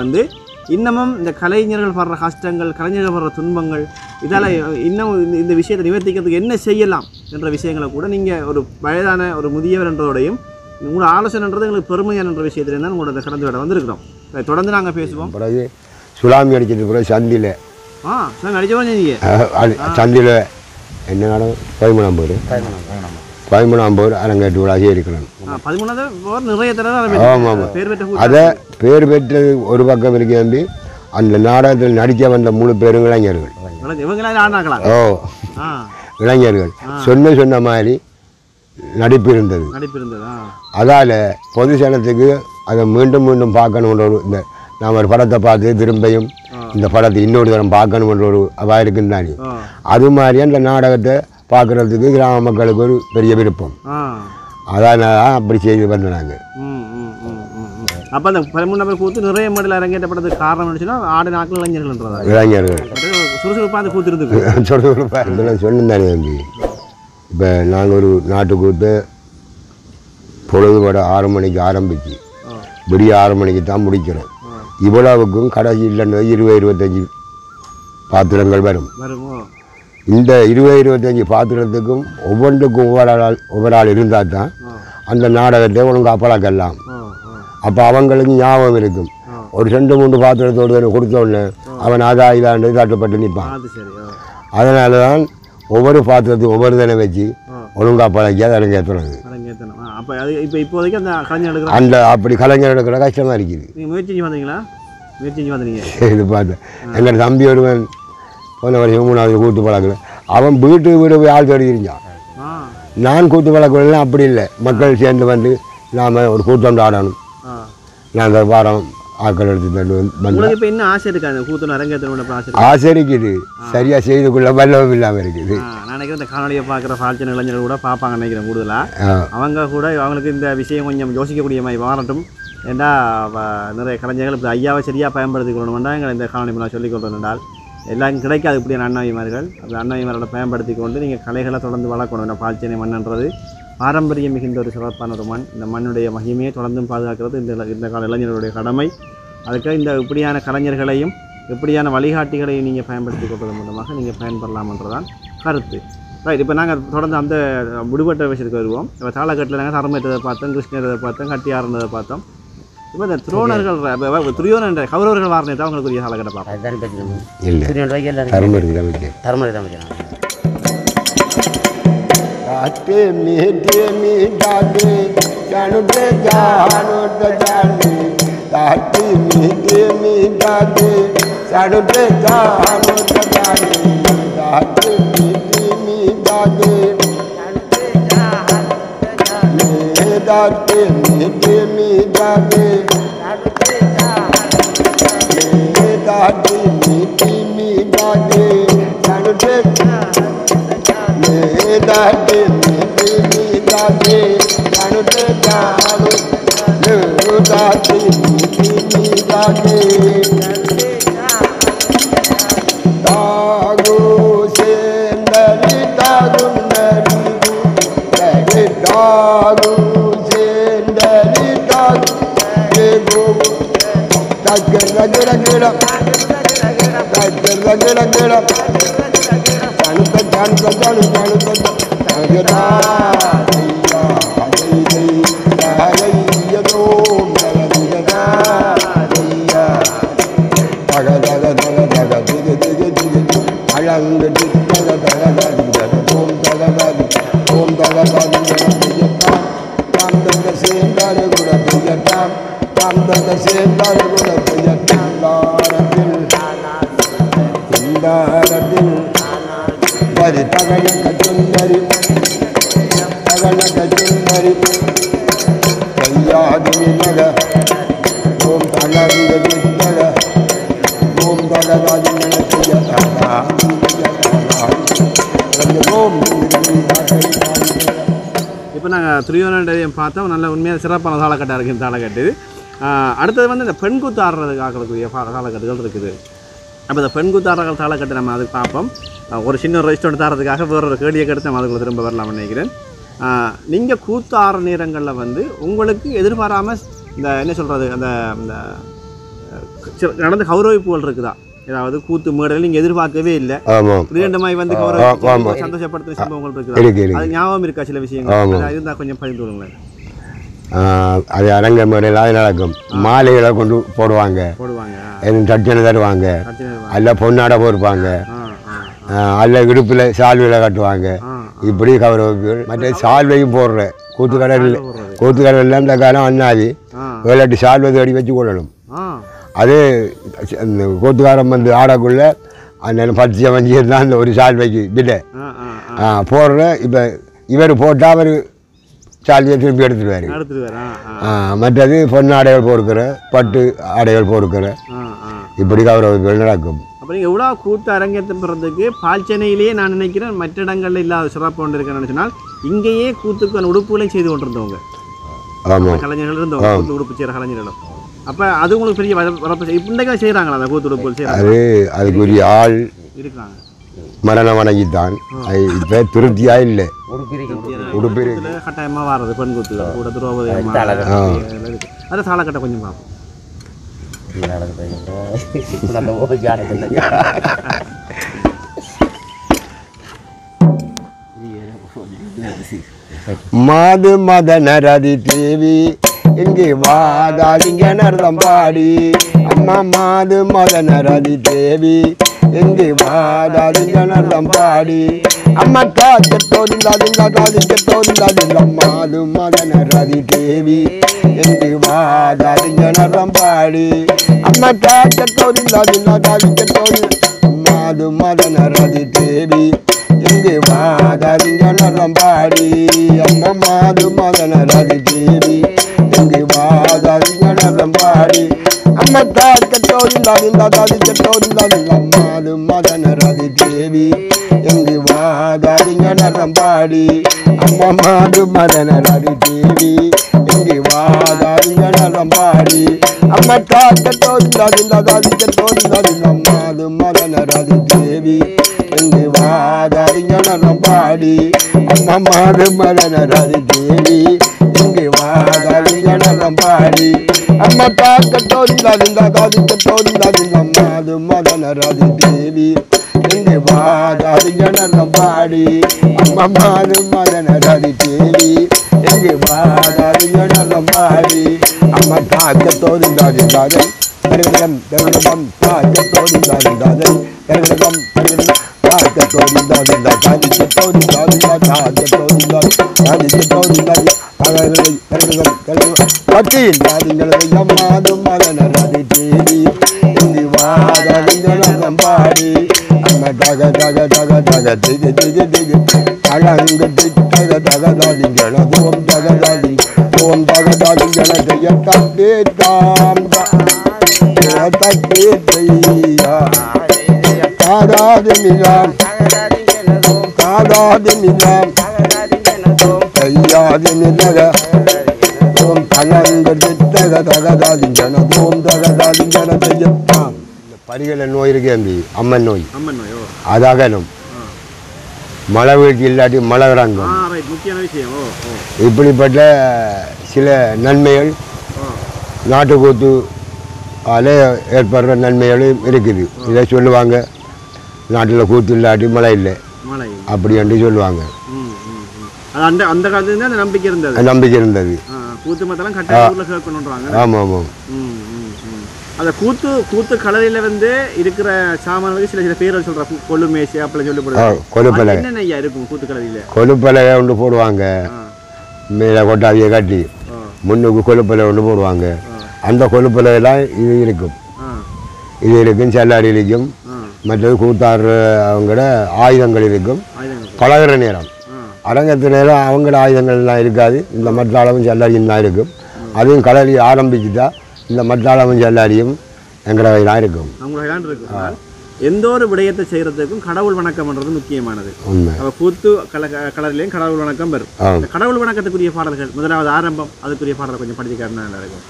இன்னமும் இந்த கலைஞர்கள் படுற கஷ்டங்கள், கலைஞர்கள் படுற துன்பங்கள், இதால் இன்னும் இந்த விஷயத்தை நிவர்த்திக்கிறதுக்கு என்ன செய்யலாம் என்ற விஷயங்களை கூட நீங்கள் ஒரு வயதான ஒரு முதியவர் என்றதோடையும் உங்களோட ஆலோசனைன்றது எங்களுக்கு பெருமையான விஷயத்துல தான் உங்களோட கடந்து விட வந்திருக்கிறோம். தொடர்ந்து நாங்கள் பேசுவோம். பிறகு சுலாமி அடிச்சது பிறகு சந்தியில் சுலாமி அடிச்சோம் நீங்கள் சந்தியில் என்ன நாடம் 13 பேர் அரங்கேற்று விழாக இருக்கிறாங்க. 13 நிறைய ஆமாம் அதை பேர் பெற்றது ஒரு பக்கம் இருக்கு. அந்த நாடகத்தில் நடிக்க வந்த 3 பேரும் இளைஞர்கள். இளைஞர்கள் சொன்ன மாதிரி நடிப்பு இருந்தது. அதால் பொது ஜனத்துக்கு அதை மீண்டும் மீண்டும் பார்க்கணுன்ற ஒரு இந்த நாம் ஒரு படத்தை பார்த்து திரும்பியும் இந்த படத்தை இன்னொரு தரம் பார்க்கணுன்ற ஒரு அவா இருக்குன்னு தானே, அது மாதிரி அந்த நாடகத்தை பார்க்குறதுக்கு கிராம மக்களுக்கு ஒரு பெரிய விருப்பம். அதனால தான் அப்படி செய்து வந்தாங்க. அப்போ அந்த 13 கூத்து நிறைய மேடையில் அரங்கேற்றப்பட்டதுக்கு காரணம் என்னச்சுன்னா ஆடு நாட்கள் இளைஞர்கள்ன்றதா இளைஞர்கள் சுறுசுறுப்பாக அந்த கூத்து இருந்துக்கு சுறுசுறுப்பாக இருந்தெல்லாம் சொன்னேன் தம்பி. இப்போ நாங்கள் ஒரு நாட்டு கூத்து பொழுதுபட 6 மணிக்கு ஆரம்பிச்சு விடிய 6 மணிக்கு தான் முடிக்கிறோம். இவ்வளவுக்கும் கடைசி இல்லைன்னு 20-25 பாத்திரங்கள் வரும். இந்த 20-25 பாத்திரத்துக்கும் ஒவ்வொன்றுக்கும் ஒவ்வொரு ஆள் இருந்தால் தான் அந்த நாடகத்தை ஒழுங்காக பழக்கலாம். அப்போ அவங்களுக்கு ஞாபகம் இருக்கும். ஒரு 2-3 பாத்திரத்தோடு கொடுத்தோடனே அவன் இதாண்டு தட்டுப்பட்டு நிற்பான். அதனால தான் ஒவ்வொரு பாத்திரத்தையும் ஒவ்வொரு தினை வச்சு ஒழுங்காக பழக்கி அதை அரங்கேற்றுறது. அந்த அப்படி கலைஞர் எடுக்கிற கஷ்டமாக இருக்குது. இது பார்த்தேன். எங்கள் தம்பி ஒருவன் போன வருஷம் 3வது கூத்து பழக்கல. அவன் வீடு போய் ஆள் தேடி இருந்தான். நான் கூத்து பழக்கம் அப்படி இல்லை. மக்கள் சேர்ந்து வந்து நாம் ஒரு கூட்டம் ஆடணும். நாங்கள் வாரம் ஆக்கள் எடுத்து தண்டு ஆசை இருக்குது. சரியாக செய்துக்குள்ள வல்லவும் இல்லாமல் இருக்குது. நினைக்கிறேன் இந்த காணொலியை பார்க்குற பால்ச்சன இளைஞர்கள் கூட பார்ப்பாங்க நினைக்கிறேன். கூடுதலாக அவங்க கூட அவங்களுக்கு இந்த விஷயம் கொஞ்சம் யோசிக்கக்கூடிய மாதிரி மாறட்டும். ஏன்னா நிறைய கலைஞர்கள் இப்படி ஐயாவை சரியாக பயன்படுத்திக்கொள்ளணும்னா எங்களை இந்த காணொலி நான் சொல்லிக் கொள்றேன் என்றால் எல்லாம் கிடைக்காது. இப்படியான அண்ணாவிமார்கள் அந்த அண்ணாவிமாரோட பயன்படுத்தி கொண்டு நீங்கள் கலைகளை தொடர்ந்து வளர்க்கணும். ஏன்னா பால்ச்சனை மண்ணுன்றது பாரம்பரியம் மிகுந்த ஒரு சிறப்பான ஒரு மண். இந்த மண்ணுடைய மகிமையை தொடர்ந்தும் பாதுகாக்கிறது இந்த கால இளைஞர்களுடைய கடமை. அதுக்காக இந்த இப்படியான கலைஞர்களையும் இப்படியான வழிகாட்டிகளையும் நீங்கள் பயன்படுத்தி கொள்வது மூலமாக நீங்கள் பயன்பெறலாம்ன்றதான் கருத்து. ரைட். இப்போ நாங்கள் தொடர்ந்து அந்த விடுபட்ட விஷயத்துக்கு வருவோம். இப்போ தாளக்கட்டில் நாங்கள் சரமேற்றதை பார்த்தோம், கிருஷ்ணரை பார்த்தோம், கட்டி ஆறுனதை பார்த்தோம். இப்போ இந்த துரோணர்கள் துரியோதன என்ற கௌரவர்கள் வாரனே தான் அவங்களுக்குரிய தாளக்கட்டை பார்ப்போம். இப்போ நாங்கள் துரியோதனையும் பார்த்தோம். நல்ல உண்மையாக சிறப்பான தாளக்கட்டாக இருக்குது. தாளக்கட்டு அடுத்தது வந்து இந்த பெண் கூத்து ஆடுறதுக்காகக்கூடிய காலகட்டங்கள் இருக்குது. அப்போ இந்த பெண் கூத்து ஆடுற காலகட்டம் நம்ம அதுக்கு பார்ப்போம். ஒரு சின்ன ரெஸ்டாரண்ட் ஆடுறதுக்காக வேறொரு கேள்வியை கெடுத்து நம்ம அதுக்குள்ள திரும்ப வரலாம்னு நினைக்கிறேன். நீங்கள் கூத்து ஆடுற நேரங்களில் வந்து உங்களுக்கு எதிர்பாராமல் இந்த என்ன சொல்கிறது அந்த நடந்த கௌரவிப்புகள் இருக்குதா? ஏதாவது கூத்து மேடையில் நீங்கள் எதிர்பார்க்கவே இல்லை, திடீர்னமாய் வந்து சந்தோஷப்படுத்துகிற சம்பவங்கள் இருக்குதா? அது ஞாபகம் இருக்கா சில விஷயங்கள்? இருந்தால் கொஞ்சம் பகிர்ந்து விடுங்களேன். அது அரங்க மேடையில் அது நடக்கும். மாலைகளை கொண்டு போடுவாங்க, தட்டனை தருவாங்க, அல்ல பொன்னாடை போடுப்பாங்க, அல்ல இடுப்பில் சால்வையில கட்டுவாங்க. இப்படி கௌரவிப்புகள். மற்ற சால்வையும் போடுற கூத்துக்கடலில் இந்த காலம் அண்ணாதி விளையாட்டு சால்வை தேடி வச்சு கொள்ளணும். அது அந்த கூத்துக்காரம் வந்து ஆடக்குள்ள அந்த பச்சை வஞ்சியர் தான் அந்த ஒரு சால்வைக்கு விட போடுற. இப்போ இவர் போட்டால் அவர் சால்வையை திருப்பி எடுத்துடுவார். மற்றது பொன்னாடைகள் போடுக்கிற, பட்டு ஆடைகள் போடுக்கிற, இப்படி கௌரவிப்புகள் நடக்கும். அப்போ நீங்கள் எவ்வளோ கூத்து அரங்கேற்றம் பெறதுக்கு பால்ச்சனையிலேயே நான் நினைக்கிறேன் மற்ற இடங்களில் இல்லாத சிறப்பு கொண்டு இருக்கேன்னு சொன்னால் இங்கேயே கூத்துக்கான உடுப்புகளையும் செய்து கொண்டிருந்தவங்க கலைஞர்கள் இருந்தவங்க, கூத்து உடுப்பு செய்கிற கலைஞர்களும். அப்போ அது உங்களுக்கு பெரிய வரப்பு இப்படிக்கெல்லாம் செய்கிறாங்களா அந்த கூத்து உடுப்புகள் செய்கிறாங்க? அதுக்குரிய ஆள் இருக்கிறாங்க. மரணம் வணங்கித்தான். இப்போ திருப்தியாக இல்லை. உடுப்பு கட்டாயமாக வர்றது பெண் கூத்து கூட துரோபதி அதை சாலக்கட்டை கொஞ்சம் பார்ப்போம். மாது மதனரதி தேவி இங்கே வாதாதிங்க நர்தம் பாடி. அம்மா மாது மதனரதி தேவி இங்கே வாதாதிங்க நர்தம் பாடி. அம்மா காத்தோதில்லாதிங்க காதிக்கத்தோதில்லாதில்ல மாது மதனரதி தேவி இங்கே வாதாதிங்க நர்தம் பாடி. அம்மா காத்தோதில்லாதில்ல காதிக்கத்தோதி மாது மதனரதி தேவி இங்கே வாதாதிங்க நர்தம் பாடி. அம்மா மாது மதனரதி தேவி இங்கே வாதாதிங்க நர்தம் பாடி. அம்மா காத்தோதில்லாதில்ல காதிக்கத்தோதில்லாதில்ல மாது மதனரதி தேவி இங்கே வாதாதிங்க நர்தம் பாடி. அம்மா மாது மதனரதி தேவி இங்கே வாதாதிங்க நர்தம் பாடி. அம்மா காத்தோதில்லாதில்ல காதிக்கத்தோதில்லாதில்ல மாது மதனரதி தேவி இங்கே வாதாதிங்க நர்தம் பாடி. அம்மா மாது மதனரதி தேவி இங்கே வாதாதிங்க நர்தம் பாடி. அம்மா காத்தோதில்லாதில்ல காதிக்கத்தோதில்லாதில்ல மாது மதனரதி தேவி இங்கே வாதாதிங்க நர்தம் பாடி. அம்மா மாது மதனரதி தேவி இங்கே வாதாதிங்க நர்தம் பாடி. அம்மா காத்தோதில்லாதில்லாதன் தருவிடம் தருவிடம் காத்தோதில்லாதில்லாதன் தருவிடம் தருவிடம் காத்தோதில்லாதில்ல காதிக்கத்தோதில்லாதில்ல காத்தோதில்லாதி காதிக்கத்தோதில்லாதி பட்டியில்லாதிங்கள மாது மதனரதி தேவி இங்கே வாதாதிங்க நர்தம் பாடி. அம்மா தக தக தக தக திகு திகு திகு அழங்கு திக தக தாதிங்கள ஓம் தகதாதி ஓம் தகதாதிங்கள தே தாம் தே தையா காதாதி மிலாம் காதாதி மிலாம் தையாதி மிலக ஓம் தலங்கு திக தகதாதிங்கள ஓம் தகதாதிங்கள தையத்தாம். பரிகளை நோய் இருக்கு அம்பி, அம்மன் நோய். அதாகணும் மழை வீழ்ச்சி இல்லாட்டி மழை இறங்கும். இப்படிப்பட்ட சில நன்மைகள் நாட்டுக்கூத்து ஏற்படுற நன்மைகளும் இருக்குது. இதை சொல்லுவாங்க, நாட்டில் கூத்து இல்லாட்டி மழை இல்லை அப்படி என்று சொல்லுவாங்க. அந்த காலத்துல அந்த நம்பிக்கை இருந்தது. நம்பிக்கை இருந்தது. ஆமாம் ஆமாம். அந்த கூத்து கலரில் வந்து இருக்கிற சாமான்களுக்கு சில சில பேர்கள் சொல்ற கொள்ளுமேசி அப்படி சொல்லப்படுது. கொழுப்பலை என்ன ஐயா இருக்கும் கூத்து கலரில்? கொழுப்பலை ஒன்று போடுவாங்க, மேலே கொட்டாவியை கட்டி முன்னுக்கு கொழுப்பலை ஒன்று போடுவாங்க. அந்த கொழுப்பலையெல்லாம் இது இருக்கும். இது இருக்கும், செல்லாடி இருக்கும், மற்றது கூத்தாடுற அவங்களோட ஆயுதங்கள் இருக்கும். பழகிற நேரம் அரங்கத்து நேரம் அவங்களோட ஆயுதங்கள்லாம் இருக்காது. இந்த மற்றாளவும் செல்லாடியும் தான் இருக்கும். அதையும் கலரி ஆரம்பிச்சுட்டா இந்த மற்றாளவும் செல்லாடியும் எங்களோட தான் இருக்கும். எந்த ஒரு விடயத்தை செய்யறதுக்கும் கடவுள் வணக்கம்ன்றது முக்கியமானது. கூத்து கலரிலையும் கடவுள் வணக்கம் வரும். கடவுள் வணக்கத்துக்குரிய பாடல்கள் முதலாவது ஆரம்பம், அதுக்குரிய பாடலை கொஞ்சம் படிச்சுக்காருன்னா நல்லா இருக்கும்.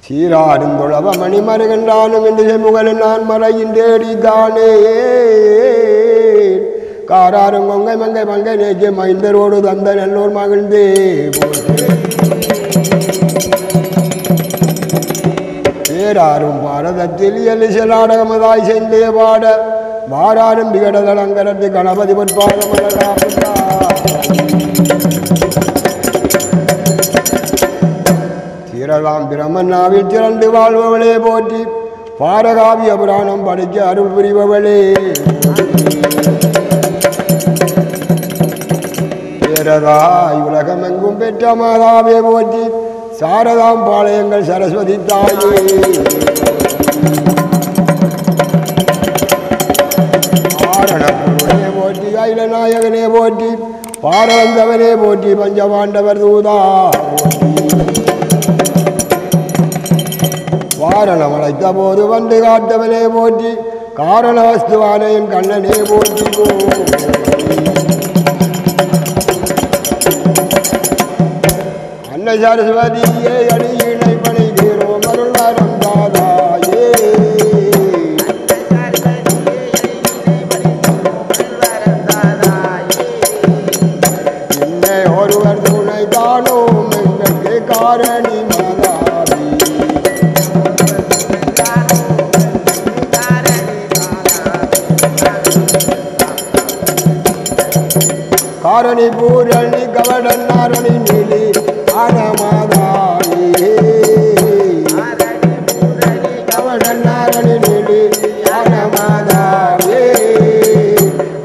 சீராடும் தொழவ மணிமருகன்றானும் என்று முகலில் நான் மறையின் தேடித்தானே காராரும் கொங்கை மங்கை மங்கை நேக்கிய மைந்தரோடு தந்த நல்லோர் மகிழ்ந்தே பேராரும் பாரதத்தில் எலிச நாடகமதாய் சென்றே பாட வாராரும் விகடதலங்கரத்து கணபதி பொற்பாதமலா திரளாம் பிரமன்னாவில் திரண்டு வாழ்பவளே போற்றி பாரகாவிய புராணம் படிக்க அருள் புரிபவளே பேரதாய் உலகமெங்கும் பெற்ற மாதாவே போற்றி சாரதாம் பாளையங்கள் சரஸ்வதி தாயே ஆரணே போற்றி அயிலநாயகனே போற்றி பாரவந்தவனே போற்றி பஞ்சபாண்டவர் தூதா வாரணம் அழைத்த போது வந்து காட்டவனே போற்றி காரண வஸ்துவானையும் கண்ணனே போற்றி அன்னை சரஸ்வதியே அடியினை பணிகிறோம் அருள் வரம் தாதாயே இன்னை ஒருவர் துணை தானோம் எங்களுக்கு காரணி காரணி பூரணி கவடன் நாரணி நிலி ஆனமாதாயே கவடன் நாரணி நிலி ஆனமாதாயே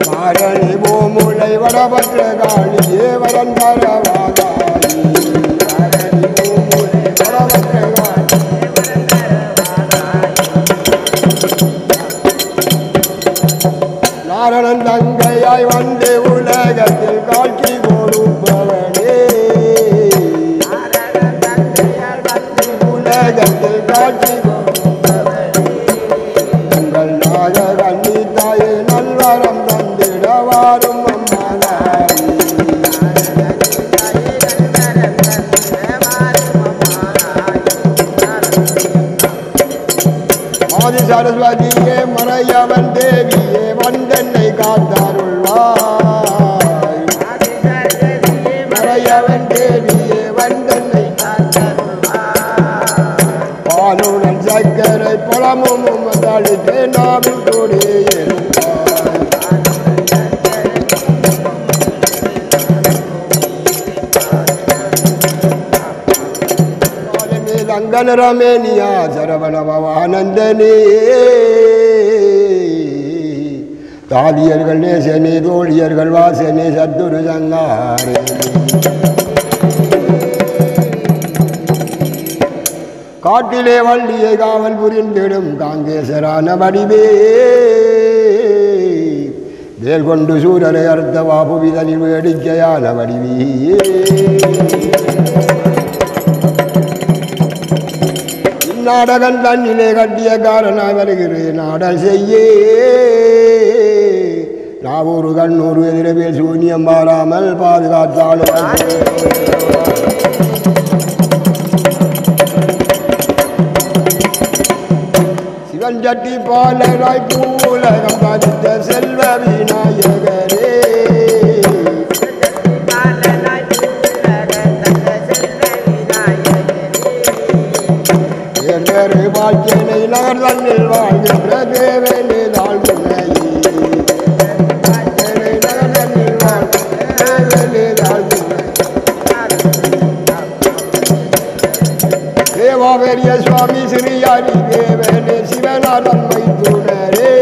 காரணி பூமுலை வடபற்ற காளியே வரன் பரவாதாயே காரணி பூமுலை வடபற்ற நாரணன் தங்கையாய் வந்து உலகத்தில் காட்சி கொடுப்பவனே உலகத்தில் காட்சி உங்கள் நாக கண்ணி தாயே நல்வரம் தந்திடவாரும் ஆதி சரஸ்வதியே மறையவன் தேவியே வந்தென்னை காத்தாருள்வாய் மறையவன் தேவியே வந்தென்னை பாலுடன் சக்கரை பழமும் தளித்தே நாவில் கூடியே ரமேனியா சரவணபவானந்தனே தாதியர்கள் நேசனே தோழியர்கள் வாசனே சத்துரு சங்காரே காட்டிலே வள்ளியை காவல் புரிந்திடும் காங்கேசரான வடிவே வேல் கொண்டு சூரரை அர்த்த வாபுவிதனில் வேடிக்கையான வடிவே நாடகன் தன்னிலே கட்டிய காரணம் வருகிறேன் நாடல் செய்யே நாவூறு கண்ணூறு எதிரவே சூன்யம் பாராமல் பாதுகாத்தாலும் சிவன் சட்டி பாலராய் பூலகம் பதித்த செல்வ விநாயகரே வாழ்க்கையை நகர் தன்னில் வாழ்கின்ற தேவனே தாழ் தேவாவேரிய சுவாமி சிறியாரி தேவனே சிவநாதன் மைத்துனரே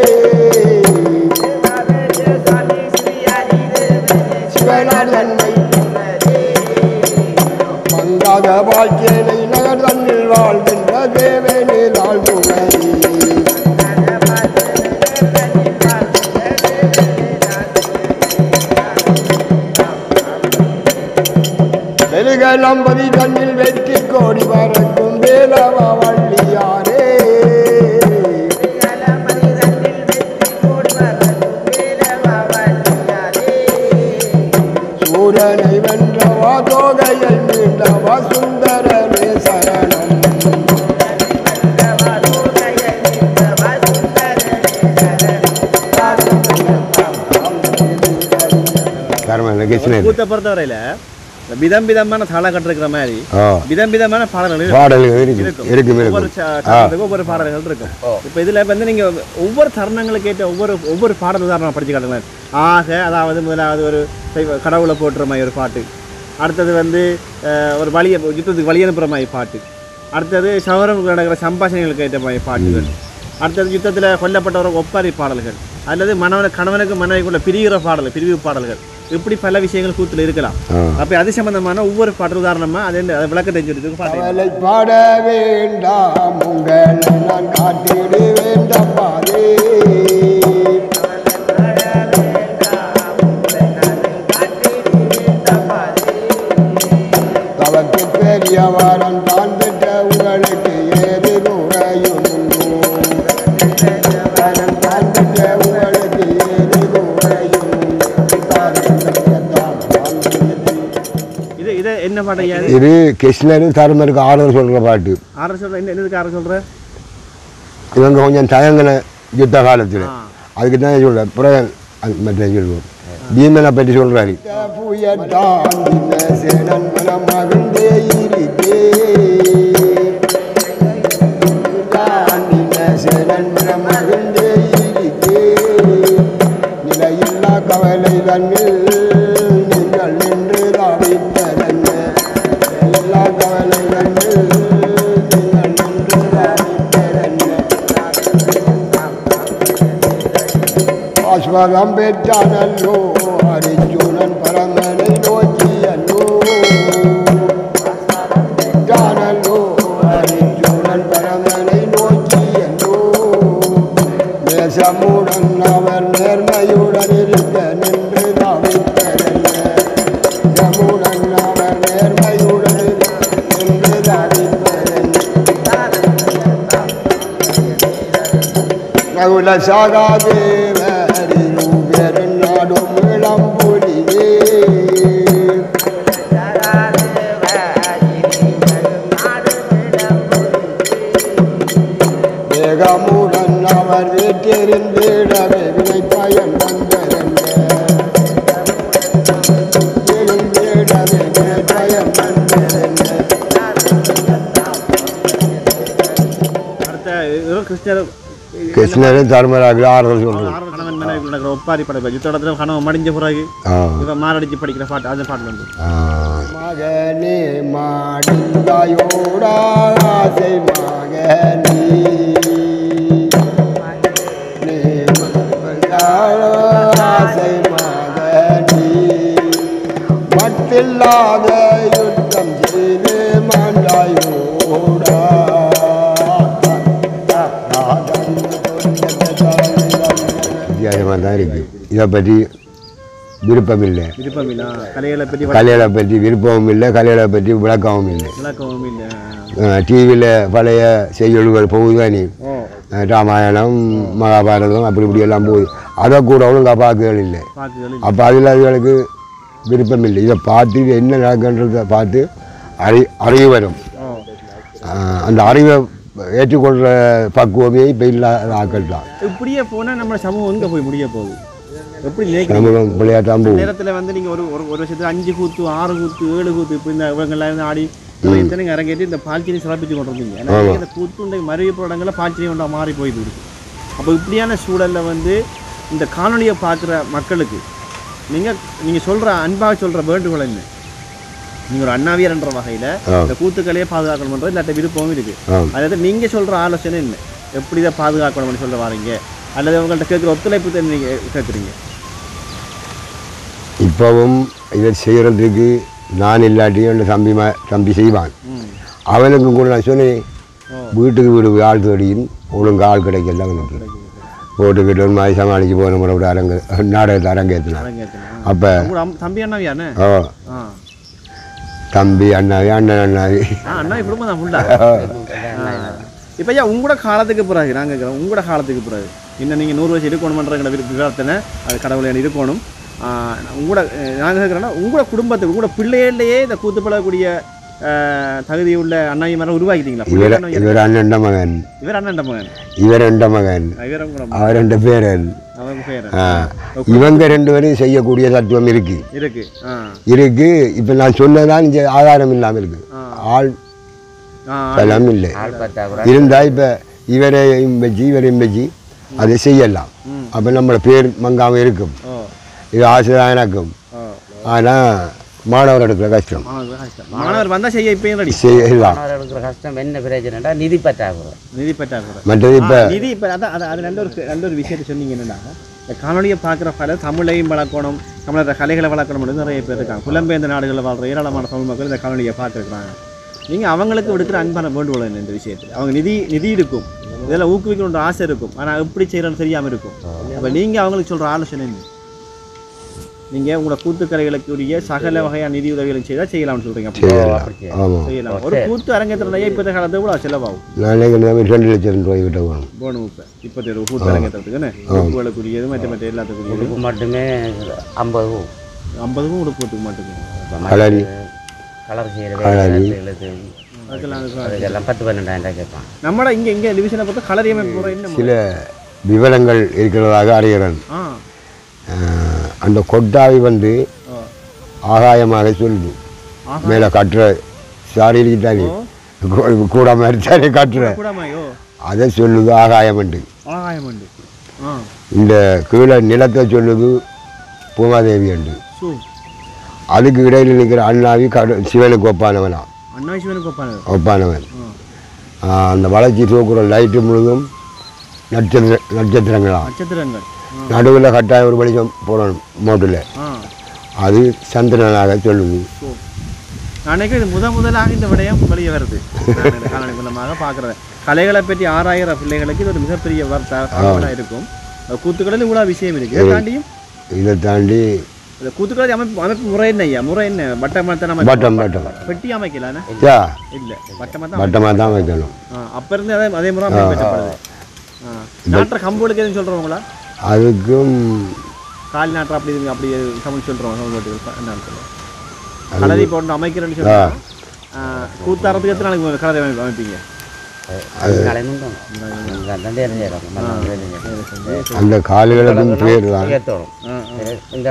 சிவநாதன் மங்காத வாழ்க்கையை நகர் தன்னில் வாழ்கின்ற தேவனே தாழ் நம்பதி தன்னில் வெற்றி கோடி பறக்கும் வேலவா வள்ளியாரே சூரனை வென்றவா தோகையை மீண்டவா கிருஷ்ணன் கூத்தை பொறுத்தவரையில விதம் விதமான தாளம் கட்டிருக்கிற மாதிரி விதம் விதமான பாடல்கள் ஒவ்வொரு பாடல்கள் இருக்கும். இப்போ இதுல வந்து நீங்க ஒவ்வொரு தருணங்களுக்கு ஏற்ற ஒவ்வொரு பாடல் உதாரணம் படிச்சு காட்டுங்களேன். அதாவது முதலாவது ஒரு கடவுளை போட்டுற மாதிரி ஒரு பாட்டு, அடுத்தது வந்து ஒரு வழியை யுத்தத்துக்கு வழி அனுப்புற மாதிரி பாட்டு, அடுத்தது சவரம் நடக்கிற சம்பாஷணைகளுக்கு ஏற்ற மாதிரி பாட்டுகள், அடுத்தது யுத்தத்தில் கொல்லப்பட்டவர ஒப்பாரி பாடல்கள், அல்லது கணவனுக்கு மனைவிக்குள்ள பிரிவு பாடல்கள், இப்படி பல விஷயங்கள் கூத்துல இருக்கலாம். அப்ப அது சம்பந்தமான ஒவ்வொரு பாட்டு உதாரணமா அதை விளக்கத்தை சொல்லிட்டு பாட்டு பாட வேண்டாம் நான் காட்டிடு வேண்டாம் பாதே தவக்கு பெரியவரன் தான் பெற்ற உங்களுக்கு ஏது நுழையும் தான் பெற்ற உங்களுக்கு ஏது நுழையும். இது என்ன பாட்டு? இது கிருஷ்ணரும் தருமருக்கு ஆறுதல் சொல்ற பாட்டு. ஆறுதல் சொல்ற என்னதுக்கு ஆறுதல் சொல்ற? இவங்க கொஞ்சம் தயங்கின யுத்த காலத்தில் அதுக்கு தான் சொல்கிறேன். புறன் மற்ற சொல்லுவோம். பீமனை பற்றி சொல்கிறாரு. நிலையில்லா கவலை தன்னில் நீங்கள் நின்று தாவித்ததென்ன, எல்லா கவலை தன்னில் நீங்கள் நின்று தாவித்ததென்ன. ஆஸ்வரம் பெற்றானல்லோ அரிஜுனன் பரமனை நோக்கியல்லோ, பெற்றானல்லோ அரிஜுனன் பரமனை நோக்கியல்லோ. நேசமுடன் அவர் நேர்மையுடன் இருக்க நின்று தாவித்ததென்ன, நேசமுடன் அவர் நேர்மையுடன் நின்று தாவித்ததென்ன. நகுல சாகாதேவரின் பெருநாடும் இளம்புலியே, வேகமுடன் அவர் வீட்டிருந்திடவே வினை பயன் வந்ததென்ன, இருந்திடவே வினை பயன் வந்ததென்ன. கிருஷ்ணரும் தர்மராஜ ஆறுதல் சொல்றாரு. கணவன் மனைவி நடக்கிற ஒப்பாரி படம் யுத்தத்துல கணவன் மடிஞ்ச பிறகு இவன் மாரடிச்சு படிக்கிற பாட்டு, அந்த பாட்டு வந்து மகனே மாடிந்தாயோடா ஆசை மகனே, ஆசை மகனே, மட்டில்லாத யுத்தம் செய்து மாண்டாயோடா. வித்தியாசமாக தான் இருக்கு. இதை பற்றி விருப்பம் இல்லை, கலைகளை பற்றி விருப்பமும் இல்லை, கலைகளை பற்றி விளக்கவும் இல்லை. டிவியில் பழைய செய்யுள்கள் போகுதுதானே, ராமாயணம் மகாபாரதம் அப்படி இப்படி எல்லாம் போகுது, அதை கூட ஒழுங்காக பார்க்ககள் இல்லை. அப்போ அதில் அதுகளுக்கு விருப்பம் இல்லை. இதை பார்த்து என்ன நடக்குன்றதை பார்த்து அறிவு வரும். அந்த அறிவை ஏற்றுக்கொள்கிற பக்குவமே இப்போ இல்லாத ஆக்கள் தான். இப்படியே போனால் நம்ம சமூகம் எங்கே போய் முடிய போகுது? எப்படி சமூகம் விளையாட்டாம் போகும். நேரத்தில் வந்து நீங்கள் ஒரு வருஷத்துல 5 கூத்து 6 கூத்து 7 கூத்து இப்போ இந்த இவங்கெல்லாம் இருந்து ஆடி இத்தனை அரங்கேற்றி இந்த பால்ச்சினி சிறப்பிச்சு கொண்டு வந்தீங்க. இந்த கூத்துண்டை மறைவு இடங்களில் பால்ச்சினி கொண்டா மாறி போயிட்டு இருக்கு. அப்போ இப்படியான சூழலில் வந்து இந்த காணொலியை பார்க்குற மக்களுக்கு நீங்கள் சொல்கிற அன்பாக சொல்கிற வேண்டுகோள் என்ன? நீங்கள் ஒரு அண்ணாவியர்ன்ற வகையில் இந்த கூத்துக்களையே பாதுகாக்கணும்ன்ற இல்லாட்ட விருப்பமும் இருக்குது. அதாவது நீங்கள் சொல்கிற ஆலோசனை என்ன? எப்படி இதை பாதுகாக்கணும்னு சொல்ல வரீங்க, அல்லது உங்கள்கிட்ட கேட்குற ஒத்துழைப்பு நீங்கள் கேட்குறீங்க? இப்போவும் இதை செய்கிறதுக்கு நான் இல்லாட்டியும் என் தம்பி செய்வான். அவனுக்கு கூட நான் சொன்னேன், வீட்டுக்கு வீடு ஆள் தேடியும் ஒழுங்கு ஆள் கிடைக்கல. அவனுக்கு போட்டுக்கிட்டு ஒரு மாதிரி சமாளித்து போன முறை ஒரு நாடகத்தை அரங்கேற்றினான். அப்போ தம்பி அண்ணாவியானே? தம்பி அண்ணாவி அண்ணன் அண்ணாவி அண்ணாவி குடும்பம் தான் ஃபுல்லாக. இப்போ ஐயா உங்களோட காலத்துக்கு பிறகு நாங்கள் கேட்குறோம், உங்களோட காலத்துக்கு பிறகு இன்னும் நீங்கள் 100 வயசு இருக்கணுமன்ற விவரத்தினை அது கடவுளை இருக்கணும். உங்களோட நாங்கள் கேட்குறோன்னா உங்களோட குடும்பத்துக்கு உங்களோட பிள்ளைகள்லையே இந்த கூத்து பழகக்கூடிய தகுதியுள்ள அண்ணாயிமாரை உருவாக்கிட்டீங்களா? இவர் அண்ணன் மகன், இவர் அண்ணன் மகன், இவர் ரெண்ட மகன், அவர் ரெண்டு பேரன். இவங்க ரெண்டு பேரும் செய்யக்கூடிய தத்துவம் இருக்கு. இப்ப நான் சொன்னதான் இங்க ஆதாரம் இல்லாம இருக்கு. ஆள் பலம் இல்லை இருந்தா இப்ப இவரையும் வச்சு இவரையும் வச்சு அதை செய்யலாம். அப்ப நம்மளோட பேர் மங்காம இருக்கும். இது ஆசைதான் எனக்கும். ஆனா மாணவர் எடுக்கிற கஷ்டம். மாணவர் வந்தா செய்ய செய்யலாம். எடுக்கிற கஷ்டம் என்ன பிரச்சனைடா? நிதி பற்றாக்குறை. மற்றது இப்ப நிதி இப்ப அது நல்ல ஒரு விஷயத்தை சொன்னீங்க. என்னன்னா இந்த காணொலியை பார்க்குற பல தமிழையும் வளர்க்கணும், தமிழோட கலைகளை வளர்க்கணும் நிறைய பேர் இருக்காங்க. புலம்பெயர்ந்த நாடுகளில் வாழ்கிற ஏராளமான தமிழ் மக்கள் இந்த காணொலியை பார்த்துருக்குறாங்க. நீங்கள் அவங்களுக்கு எடுக்கிற அன்பான வேண்டுகோள் என்ன இந்த விஷயத்தில்? அவங்க நிதி இருக்கும், இதெல்லாம் ஊக்குவிக்கணுன்ற ஆசை இருக்கும், ஆனால் எப்படி செய்கிறோன்னு தெரியாமல் இருக்கும். அப்போ நீங்கள் அவங்களுக்கு சொல்கிற ஆலோசனை என்ன? நீங்கள் உங்களோட கூத்துக்கலைகளுக்குரிய சகல வகையான நிதி உதவிகளும் செய்யலாம்னு சொல்கிறீங்க. செய்யலாம். ஒரு கூத்து அரங்கேற்றத்தையே இப்போத்த காலத்தை கூட செலவாகும். 2 லட்சம் ரூபாய் கிட்ட வேணும் போகணும். இப்போ ஒரு கூத்து அரங்கேற்றத்துக்குன்னு உடுப்புகளுக்குரியது மற்ற எல்லாத்துக்குரியது மட்டுமே 50 உடுப்புக்கு மட்டுமே. கலரி கலர் செய்கிறது அதெல்லாம் 10-12 கேட்பான். நம்மள இங்கே டிவிஷனை பார்த்தா கலரி அமைப்பு என்ன சில விவரங்கள் இருக்கிறதாக அறிகிறேன். அந்த கொட்டாவி வந்து ஆகாயமாக சொல்லுது. மேலே கட்டுற சாரித்தானே கூட மாதிரி தானே கட்டுற அதை சொல்லுது ஆகாயமண்டு. இந்த கீழே நிலத்தை சொல்லுது பூமாதேவி அண்டு. அதுக்கு இடையில் நிற்கிற அண்ணாவி சிவனுக்கு ஒப்பானவனா ஒப்பானவன். அந்த வளர்ச்சி தூக்குற லைட்டு முழுதும் நட்சத்திரங்களா. நடுவில் கட்டாயம் ஒரு வெளிச்சம் போடணும் மோட்டில். அது சந்திரனாக சொல்லுது. அன்னைக்கு இது முதலாக இந்த விடயம் வெளியே வருது. மூலமாக பார்க்குறேன் கலைகளை பற்றி ஆராயிற பிள்ளைகளுக்கு இது ஒரு மிகப்பெரிய வார்த்தை இருக்கும். கூத்துக்களில் இவ்வளோ விஷயம் இருக்கு. இதை தாண்டி இந்த கூத்துக்களை அமைப்பு முறை என்ன ஐயா? முறை என்ன? பட்டம் பெட்டி அமைக்கலானே இல்லை, பட்டமாக தான் வைக்கணும். அப்போ இருந்து அதே முறை அமைக்கப்படுது. நாட்டுற கம்புகளுக்கு எதுவும் சொல்கிறவங்களா? அதுக்கும் கால் நாட்டுற அப்படி தமிழ் சொல்கிறோம். என்ன சொல்லுவோம்? கலரி போட்டு அமைக்கிறேன்னு சொல்லுவாங்க. கூத்தாரத்துக்கு எத்தனை நாளைக்கு கலரி அமைப்பீங்க? அந்த கால்களுக்கும் பேர் தான் இந்த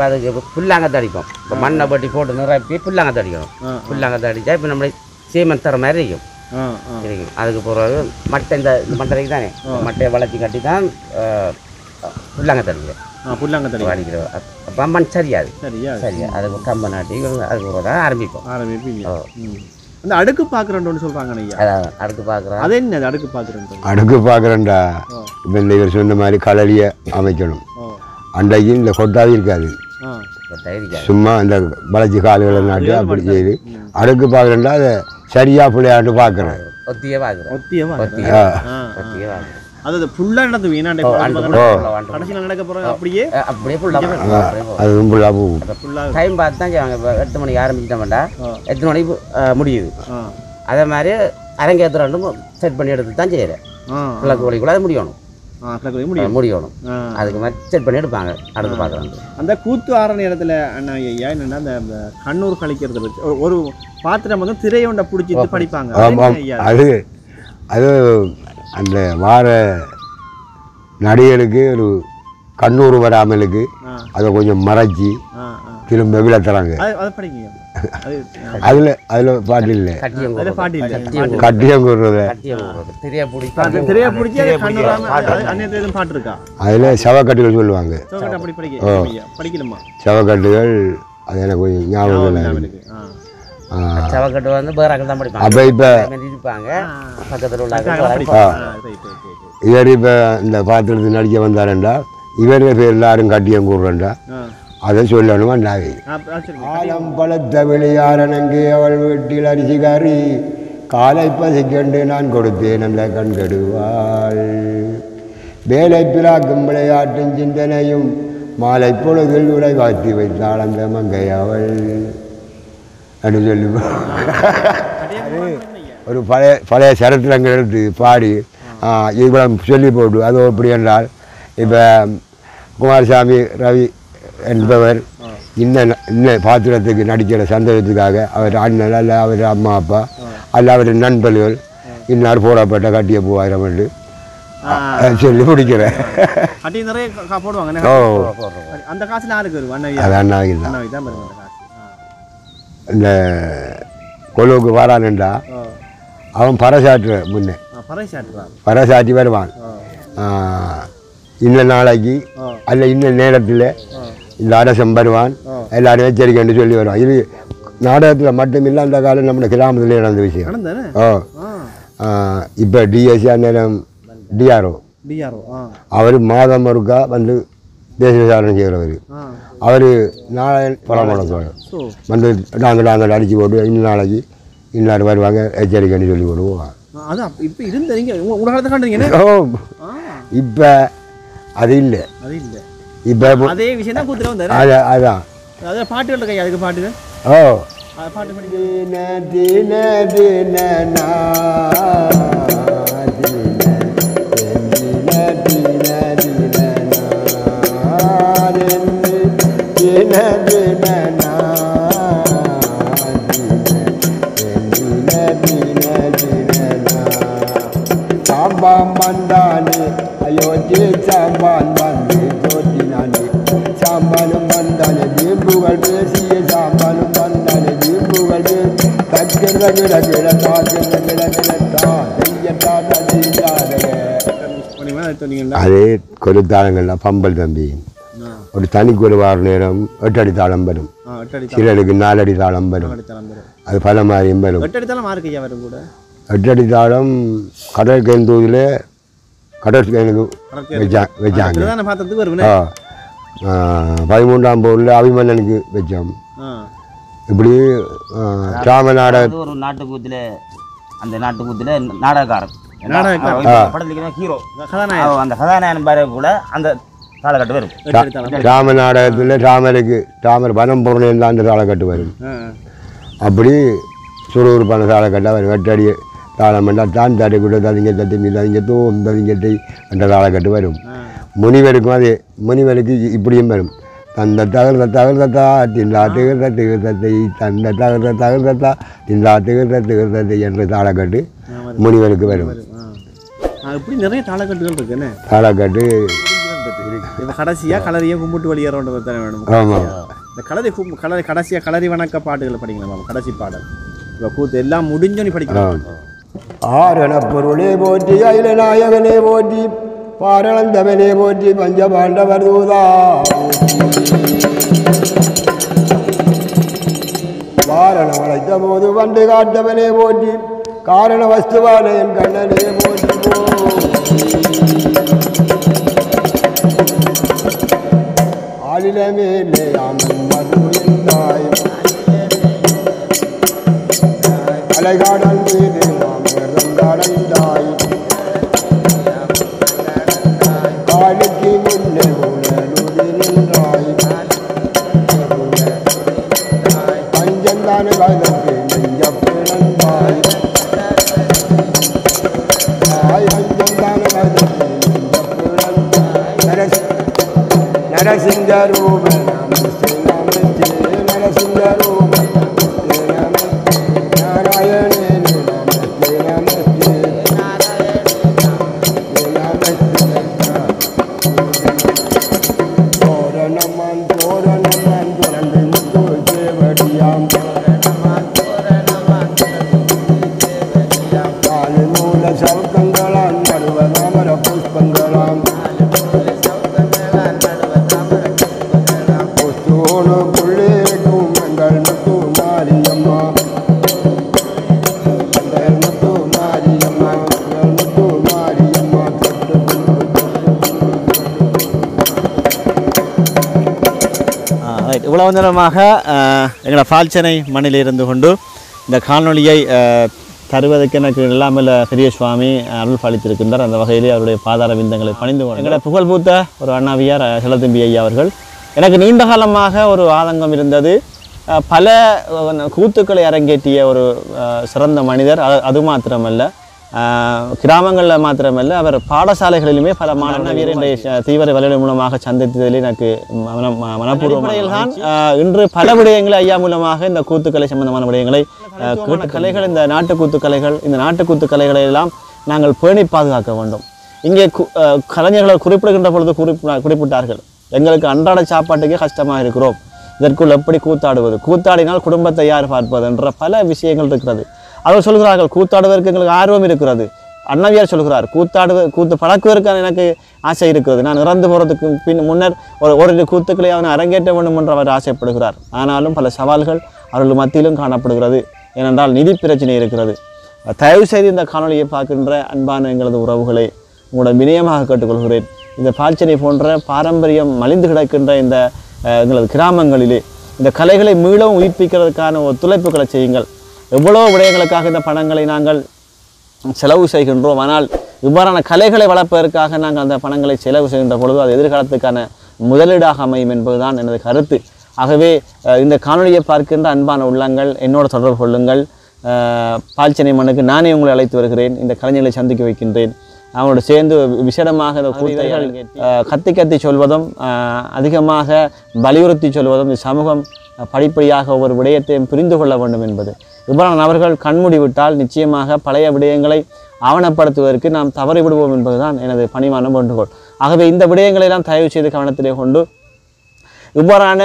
அதுக்கு புல்லாங்கத்தை அடிப்போம். இப்போ மண்ணை பட்டி போட்டு நிரப்பி புல்லாங்கத்தை அடிக்கணும். புல்லாங்கத்தை அடித்தா இப்போ நம்மளே சீமந்தர மாதிரி இருக்கும். அதுக்கு பிறகு மட்டை இந்த மட்டரைக்கு தானே மட்டையை வளர்ச்சி கட்டி தான் புல்லாங்கத்தை அடிக்கிறேன். அடிக்கிறோம். அப்போ மண் சரியாது சரியா அதுக்கு கம்பை நாட்டி அதுக்கு பிறகு தான் ஆரம்பிப்போம். அந்த அடுக்கு பார்க்குறேன்னு சொல்கிறாங்க ஐயா. அடுக்கு பார்க்குறேன். அது என்ன அடுக்கு பார்க்குறேன்? அடுக்கு பார்க்குறேன்டா. இப்போ இந்த இவர் சொன்ன மாதிரி கலரியை அமைக்கணும். அன்றைக்கு இந்த கொட்டாவி இருக்காது, சும்மா அந்த வளர்ச்சி கால்களை நாட்டு அப்படி செய்து அடுக்கு பார்க்குறேன்டா. அதை சரியாக பிள்ளையாண்டு பார்க்குறேன். அது ஃபுல்லாக நடந்துவீங்க. கடைசியில் நடக்க போகிறோம் அப்படியே அப்படியே ஃபுல்லாக அதுவும் ஃபுல்லாக போகும். டைம் பார்த்து தான் செய்வாங்க. இப்போ 8 மணிக்கு ஆரம்பிச்சிட்டோம்டா 8 மணிக்கு முடியுது. அதே மாதிரி அரங்கேற்றம் செட் பண்ணி எடுத்து தான் செய்கிறேன். கிழக்கு வழிக்குள்ள அது முடியணும். அதுக்கு மாதிரி செட் பண்ணி எடுப்பாங்க. அடுத்து பார்க்குறாங்க. அந்த கூத்து ஆற நேரத்தில் அண்ணா ஐயா என்னென்னா அந்த கண்ணூர் கழிக்கிறத வச்சு ஒரு பாத்திரம் வந்து திரையொண்டை பிடிச்சிட்டு படிப்பாங்க. அது அது அந்த வார நடிகருக்கு ஒரு கண்ணூர் வராமலுக்கு அதை கொஞ்சம் மறைச்சி திரும்ப விழா தராங்க. அதில் பாட்டு இல்லை, கட்டியம் கூறுறது. அதில் சவக்கட்டுகள் சொல்லுவாங்க. சவக்கட்டுகள் அது எனக்கு கொஞ்சம் ஞாபகம் இல்லை. சவக்கட்டு வந்து பேராக்கள் தான் படிப்பாங்க. அப்போ இப்போ பக்கத்தில் உள்ள இவர் இப்போ இந்த பாத்திரத்தில் நடிக்க வந்தாருண்டா இவரே பேர் எல்லாரும் கட்டியம் கூடுறா அதை சொல்லணுமா? நாவே ஆலம் பழத்த வெளியாரனங்கே அவள் வீட்டில் அரிசிகாரி காலை பசிக்கண்டு நான் கொடுத்தேன் அந்த கண்கெடுவாள் வேலை பிராக்கும் விளையாட்டும் சிந்தனையும் மாலை பொழுதில் உரை வாத்தி வைத்தாள் அந்த மங்கை அவள் அப்படின்னு சொல்லி ஒரு பழைய சரித்திரங்கள் எடுத்து பாடி இவ்வளவு சொல்லி போட்டு அது எப்படி என்றால் இப்போ குமாரசாமி ரவி என்பவர் இன்ன பாத்திரத்துக்கு நடிக்கிற சந்தோஷத்துக்காக அவர் அண்ணன் அல்ல அவர் அம்மா அப்பா அல்ல அவர் நண்பர்கள் இன்னார் போடப்பட்ட கட்டிய பூவாயிரம் என்று சொல்லி பிடிக்கிறேன். கட்டி நிறைய போடுவாங்க. ஓ அந்த காசுல யாருக்கு வரும்? அது அண்ணாவில் தான். அண்ணாவி தான் வரும் அந்த காசு. இந்த கொழுவுக்கு வரானுண்டா அவன் பறைசாட்டுற முன்னே பறைசாட்டி வருவான். இன்ன நாளைக்கு அல்ல இன்ன நேரத்தில் இந்த அரசன் வருவான் எல்லாரும் எச்சரிக்கைன்னு சொல்லி வருவான். இது நாடகத்தில் மட்டுமில்லை, அந்த காலம் நம்ம கிராமத்தில் நடந்த விஷயம். இப்போ டிஎஸ்சி நேரம் டிஆர்ஓ அவர் மாதம் ஒருக்கா வந்து தேச விசாரணை செய்கிறவர். அவர் நாளை பரமானத்தோடு வந்து நாங்கள் அடித்து போட்டு இன்னும் நாளைக்கு இன்னார் வருவாங்க எச்சரிக்கைன்னு சொல்லி போடுவோம். இப்போ அது இல்லை. இப்போ அதே விஷயம் தான் கூத்துற வந்தாரு. அதான் அதான் பாட்டுகள் கை அதுக்கு பாட்டுகள். ஓ பாட்டு படி. சாம்பான் வந்தானே அயோத்தி சாம்பான் வந்து தோற்றினானே சாம்பானும் வந்தானே தீம்புகள் பேசிய சாம்பானும் வந்தானே தீம்புகள் தக்கிற கிட கிட தாக்கிற கிட கிடத்தா செய்யட்டா அதே கொலுத்தாளங்கள்லாம் பம்பல் தம்பி ஒரு தனி கொலுவார் நேரம் 8 அடி தாளம் வரும், சிலருக்கு 4 அடி தாளம் வரும், அது பல மாதிரியும் வரும். 8 அடி தாளம் கடற்கேந்தூரில் கடற்கேனுக்கு வச்சாங்க. 13ஆம் போரில் அபிமன்னனுக்கு வச்சோம். இப்படி ராம நாடகம் ஒரு நாட்டுக்கூத்தில் அந்த நாட்டுக்கூத்தில் நாடகக்காரன் ஹீரோ அந்த கதாநாயகன் பாரு கூட அந்த தாளக்கட்டு வரும். ராம நாடகத்தில் ராமர் வனம் பொருள் அந்த தாளக்கட்டு வரும். அப்படி சுறுசுறுப்பான தாளக்கட்டாக வரும். 8 அடி தாளம் பண்ணால் தான் தட்டை கூட ததிங்க தட்டி மீது ததிங்க தோம் ததிங்கட்டை என்ற தாளக்கட்டு வரும். முனிவருக்கும் அதே முனிவருக்கு இப்படியும் வரும். தந்த தகர்த்தா திண்டாட்டுகிறதை தந்த தகர்த்தா திண்டாட்டுகிறதை என்ற தாளக்கட்டு முனிவருக்கு வரும். இப்படி நிறைய தாளக்கட்டுகள் இருக்குன்னு. தாளக்கட்டு கடைசியாக கலரியை கும்பிட்டு வெளியேறோன்ற தானே வேணும். ஆமாம், இந்த கலரி கடைசியாக கலரி வணக்க பாட்டுகளை படிக்கலாம். கடைசி பாடல் இப்போ கூத்து எல்லாம் முடிஞ்சோன்னு படிக்கலாம். ஆரண பொருளே போற்றி அயில நாயகனே போற்றி பாரணந்தவனே போற்றி பஞ்ச பாண்டவர் தூதா வாரண வளைத்த போது வந்து காட்டவனே போற்றி காரண வஸ்துவான என் கண்ணனே போற்றி ஆளில மேலே ஆமன் மது என்றாய் அலைகாடல் மீது அடைந்தாய் காலுக்கு முன்னே நின்றாய் பஞ்சந்தான காலத்து நெஞ்ச பிறந்தாய் பஞ்சந்தான காலத்து நெஞ்ச பிறந்தாய் நரசிங்க ரூப நமஸ்தே நமஸ்தே நரசிங்க ரூப நாராயணே நமஸ்தே நமஸ்தே தோரணமான் தொடர்ந்து முத்து சேவடியாம் காலு மூல சவுக்கங்களாம் நடுவதாமர புஷ்பங்களாம் புத்தோடு புள்ளேடும் எங்கள் முத்து மாரியம்மா முத்து மாரியம்மா முத்து மாரியம்மா இவ்வளவு நேரமாக எங்களோட பால்ச்சனை மண்ணில் இருந்து கொண்டு இந்த காணொலியை தருவதற்கு எனக்கு இல்லாமல் பெரிய சுவாமி அருள் பாலித்திருக்கின்றார். அந்த வகையிலே அவருடைய பாதார விந்தங்களை பணிந்து கொண்டு எங்களோட புகழ்பூத்த ஒரு அண்ணாவியார் செல்லத்தம்பி ஐயா அவர்கள் எனக்கு நீண்ட காலமாக ஒரு ஆதங்கம் இருந்தது. பல கூத்துக்களை அரங்கேற்றிய ஒரு சிறந்த மனிதர். அது மாத்திரமல்ல கிராமங்களில் மாத்திரமல்ல அவர் பாடசாலைகளிலுமே பல மாணவர்களை தீவிர வலையொலி மூலமாக சந்தித்ததில் எனக்கு மனப்பூர்வமையில் தான் இன்று பல விடயங்களை ஐயா மூலமாக இந்த கூத்துக்கலை சம்பந்தமான விடயங்களை கலைகள் இந்த நாட்டுக்கூத்து கலைகள் இந்த நாட்டுக்கூத்து கலைகளை எல்லாம் நாங்கள் பேணி பாதுகாக்க வேண்டும். இங்கே கலைஞர்கள் குறிப்பிடுகின்ற பொழுது குறிப்பிட்டார்கள், எங்களுக்கு அன்றாட சாப்பாட்டுக்கே கஷ்டமாக இருக்கிறோம், இதற்குள் எப்படி கூத்தாடுவது, கூத்தாடினால் குடும்பத்தை யார் பார்ப்பது என்ற பல விஷயங்கள் இருக்கிறது. அவர் சொல்கிறார்கள் கூத்தாடுவதற்கு எங்களுக்கு ஆர்வம் இருக்கிறது. அண்ணாவியார் சொல்கிறார் கூத்து பழக்குவதற்கான எனக்கு ஆசை இருக்கிறது, நான் இறந்து போகிறதுக்கு முன்னர் ஒரு கூத்துக்களை அவனை அரங்கேற்ற வேண்டும் என்று அவர் ஆசைப்படுகிறார். ஆனாலும் பல சவால்கள் அவர்கள் மத்தியிலும் காணப்படுகிறது. ஏனென்றால் நிதி பிரச்சனை இருக்கிறது. தயவு செய்து இந்த காணொலியை பார்க்கின்ற அன்பான எங்களது உறவுகளை உங்களோட வினயமாக கேட்டுக்கொள்கிறேன். இந்த பால்ச்சனை போன்ற பாரம்பரியம் மலிந்து கிடக்கின்ற இந்த எங்களது கிராமங்களிலே இந்த கலைகளை மீளவும் உயிர்ப்பிக்கிறதுக்கான ஒத்துழைப்புகளை செய்யுங்கள். எவ்வளோ விடயங்களுக்காக இந்த பணங்களை நாங்கள் செலவு செய்கின்றோம். ஆனால் இவ்வாறான கலைகளை வளர்ப்பதற்காக நாங்கள் அந்த பணங்களை செலவு செய்கின்ற பொழுது அது எதிர்காலத்துக்கான முதலீடாக அமையும் என்பதுதான் எனது கருத்து. ஆகவே இந்த காணொலியை பார்க்கின்ற அன்பான உள்ளங்கள் என்னோட தொடர்பு கொள்ளுங்கள். பால்ச்சனை மண்ணுக்கு நானே உங்களை அழைத்து வருகிறேன். இந்த கலைஞர்களை சந்திக்க வைக்கின்றேன். அவங்களோட சேர்ந்து விசேடமாக இந்த கூத்தைகள் கத்தி சொல்வதும் அதிகமாக வலியுறுத்தி சொல்வதும் இந்த சமூகம் படிப்படியாக ஒவ்வொரு விடயத்தையும் புரிந்து கொள்ள வேண்டும் என்பது. இவ்வாறான நபர்கள் கண்மூடி விட்டால் நிச்சயமாக பழைய விடயங்களை ஆவணப்படுத்துவதற்கு நாம் தவறிவிடுவோம் என்பதுதான் எனது பணிவான வேண்டுகோள். ஆகவே இந்த விடயங்களெல்லாம் தயவு செய்து கவனத்திலே கொண்டு இவ்வாறான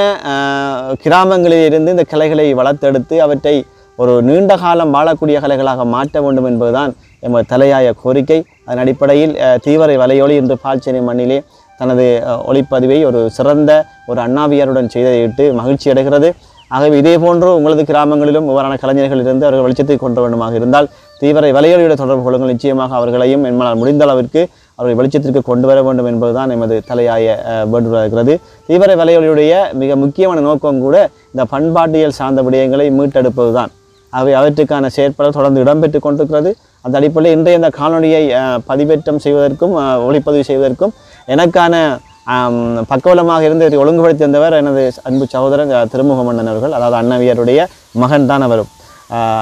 கிராமங்களில் இருந்து இந்த கலைகளை வளர்த்தெடுத்து அவற்றை ஒரு நீண்ட காலம் வாழக்கூடிய கலைகளாக மாற்ற வேண்டும் என்பதுதான் எமது தலையாய கோரிக்கை. அதன் அடிப்படையில் தீவிர வலையொலி இன்று பால்ச்சனை மண்ணிலே தனது ஒளிப்பதிவை ஒரு சிறந்த ஒரு அண்ணாவியாருடன் செய்திட்டு மகிழ்ச்சி அடைகிறது. ஆகவே இதே போன்று உங்களது கிராமங்களிலும் இவ்வாறான கலைஞர்கள் இருந்து அவர்கள் வெளிச்சத்தை கொண்டு வேண்டுமாக இருந்தால் தீவிர வலையொலியோட தொடர்பு கொள்ளுங்கள். நிச்சயமாக அவர்களையும் என்னால் முடிந்த அளவிற்கு அவர்கள் வெளிச்சத்திற்கு கொண்டு வர வேண்டும் என்பதுதான் எமது தலையாய வேண்டுகோளாக இருக்கிறது. தீவிர வலையொலியுடைய மிக முக்கியமான நோக்கம் கூட இந்த பண்பாட்டியல் சார்ந்த விடயங்களை மீட்டெடுப்பது தான். ஆகவே அவற்றுக்கான செயற்பாடு தொடர்ந்து இடம்பெற்று கொண்டிருக்கிறது. அந்த அடிப்படையில் இன்றைய இந்த காணொலியை பதிவேற்றம் செய்வதற்கும் ஒளிப்பதிவு செய்வதற்கும் எனக்கான பக்கவலமாக இருந்து ஒழுங்குபடுத்தி வந்தவர் எனது அன்பு சகோதரன் திருமுகமன்னன் அவர்கள். அதாவது அண்ணாவியாருடைய மகன் தான் அவரும்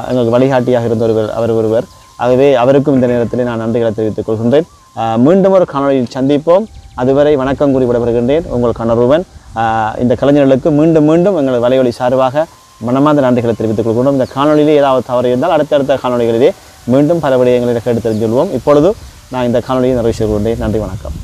எங்களுக்கு வழிகாட்டியாக இருந்தவர்கள் அவர் ஒருவர். ஆகவே அவருக்கும் இந்த நேரத்தில் நான் நன்றிகளை தெரிவித்துக் கொள்கின்றேன். மீண்டும் ஒரு காணொலியில் சந்திப்போம். அதுவரை வணக்கம் கூறி விடைபெறுகின்றேன். உங்கள் கணருவன். இந்த கலைஞர்களுக்கு மீண்டும் மீண்டும் எங்களது வலையொலி சார்பாக மனமார்ந்த நன்றிகளை தெரிவித்துக் கொள்கின்றோம். இந்த காணொலியிலே ஏதாவது தவறு இருந்தால் அடுத்தடுத்த காணொலிகளிலே மீண்டும் பல விடயங்களை கேட்டு தெரிஞ்சு கொள்வோம். இப்பொழுது நான் இந்த காணொலியை நிறைவு செய்து கொண்டேன். நன்றி, வணக்கம்.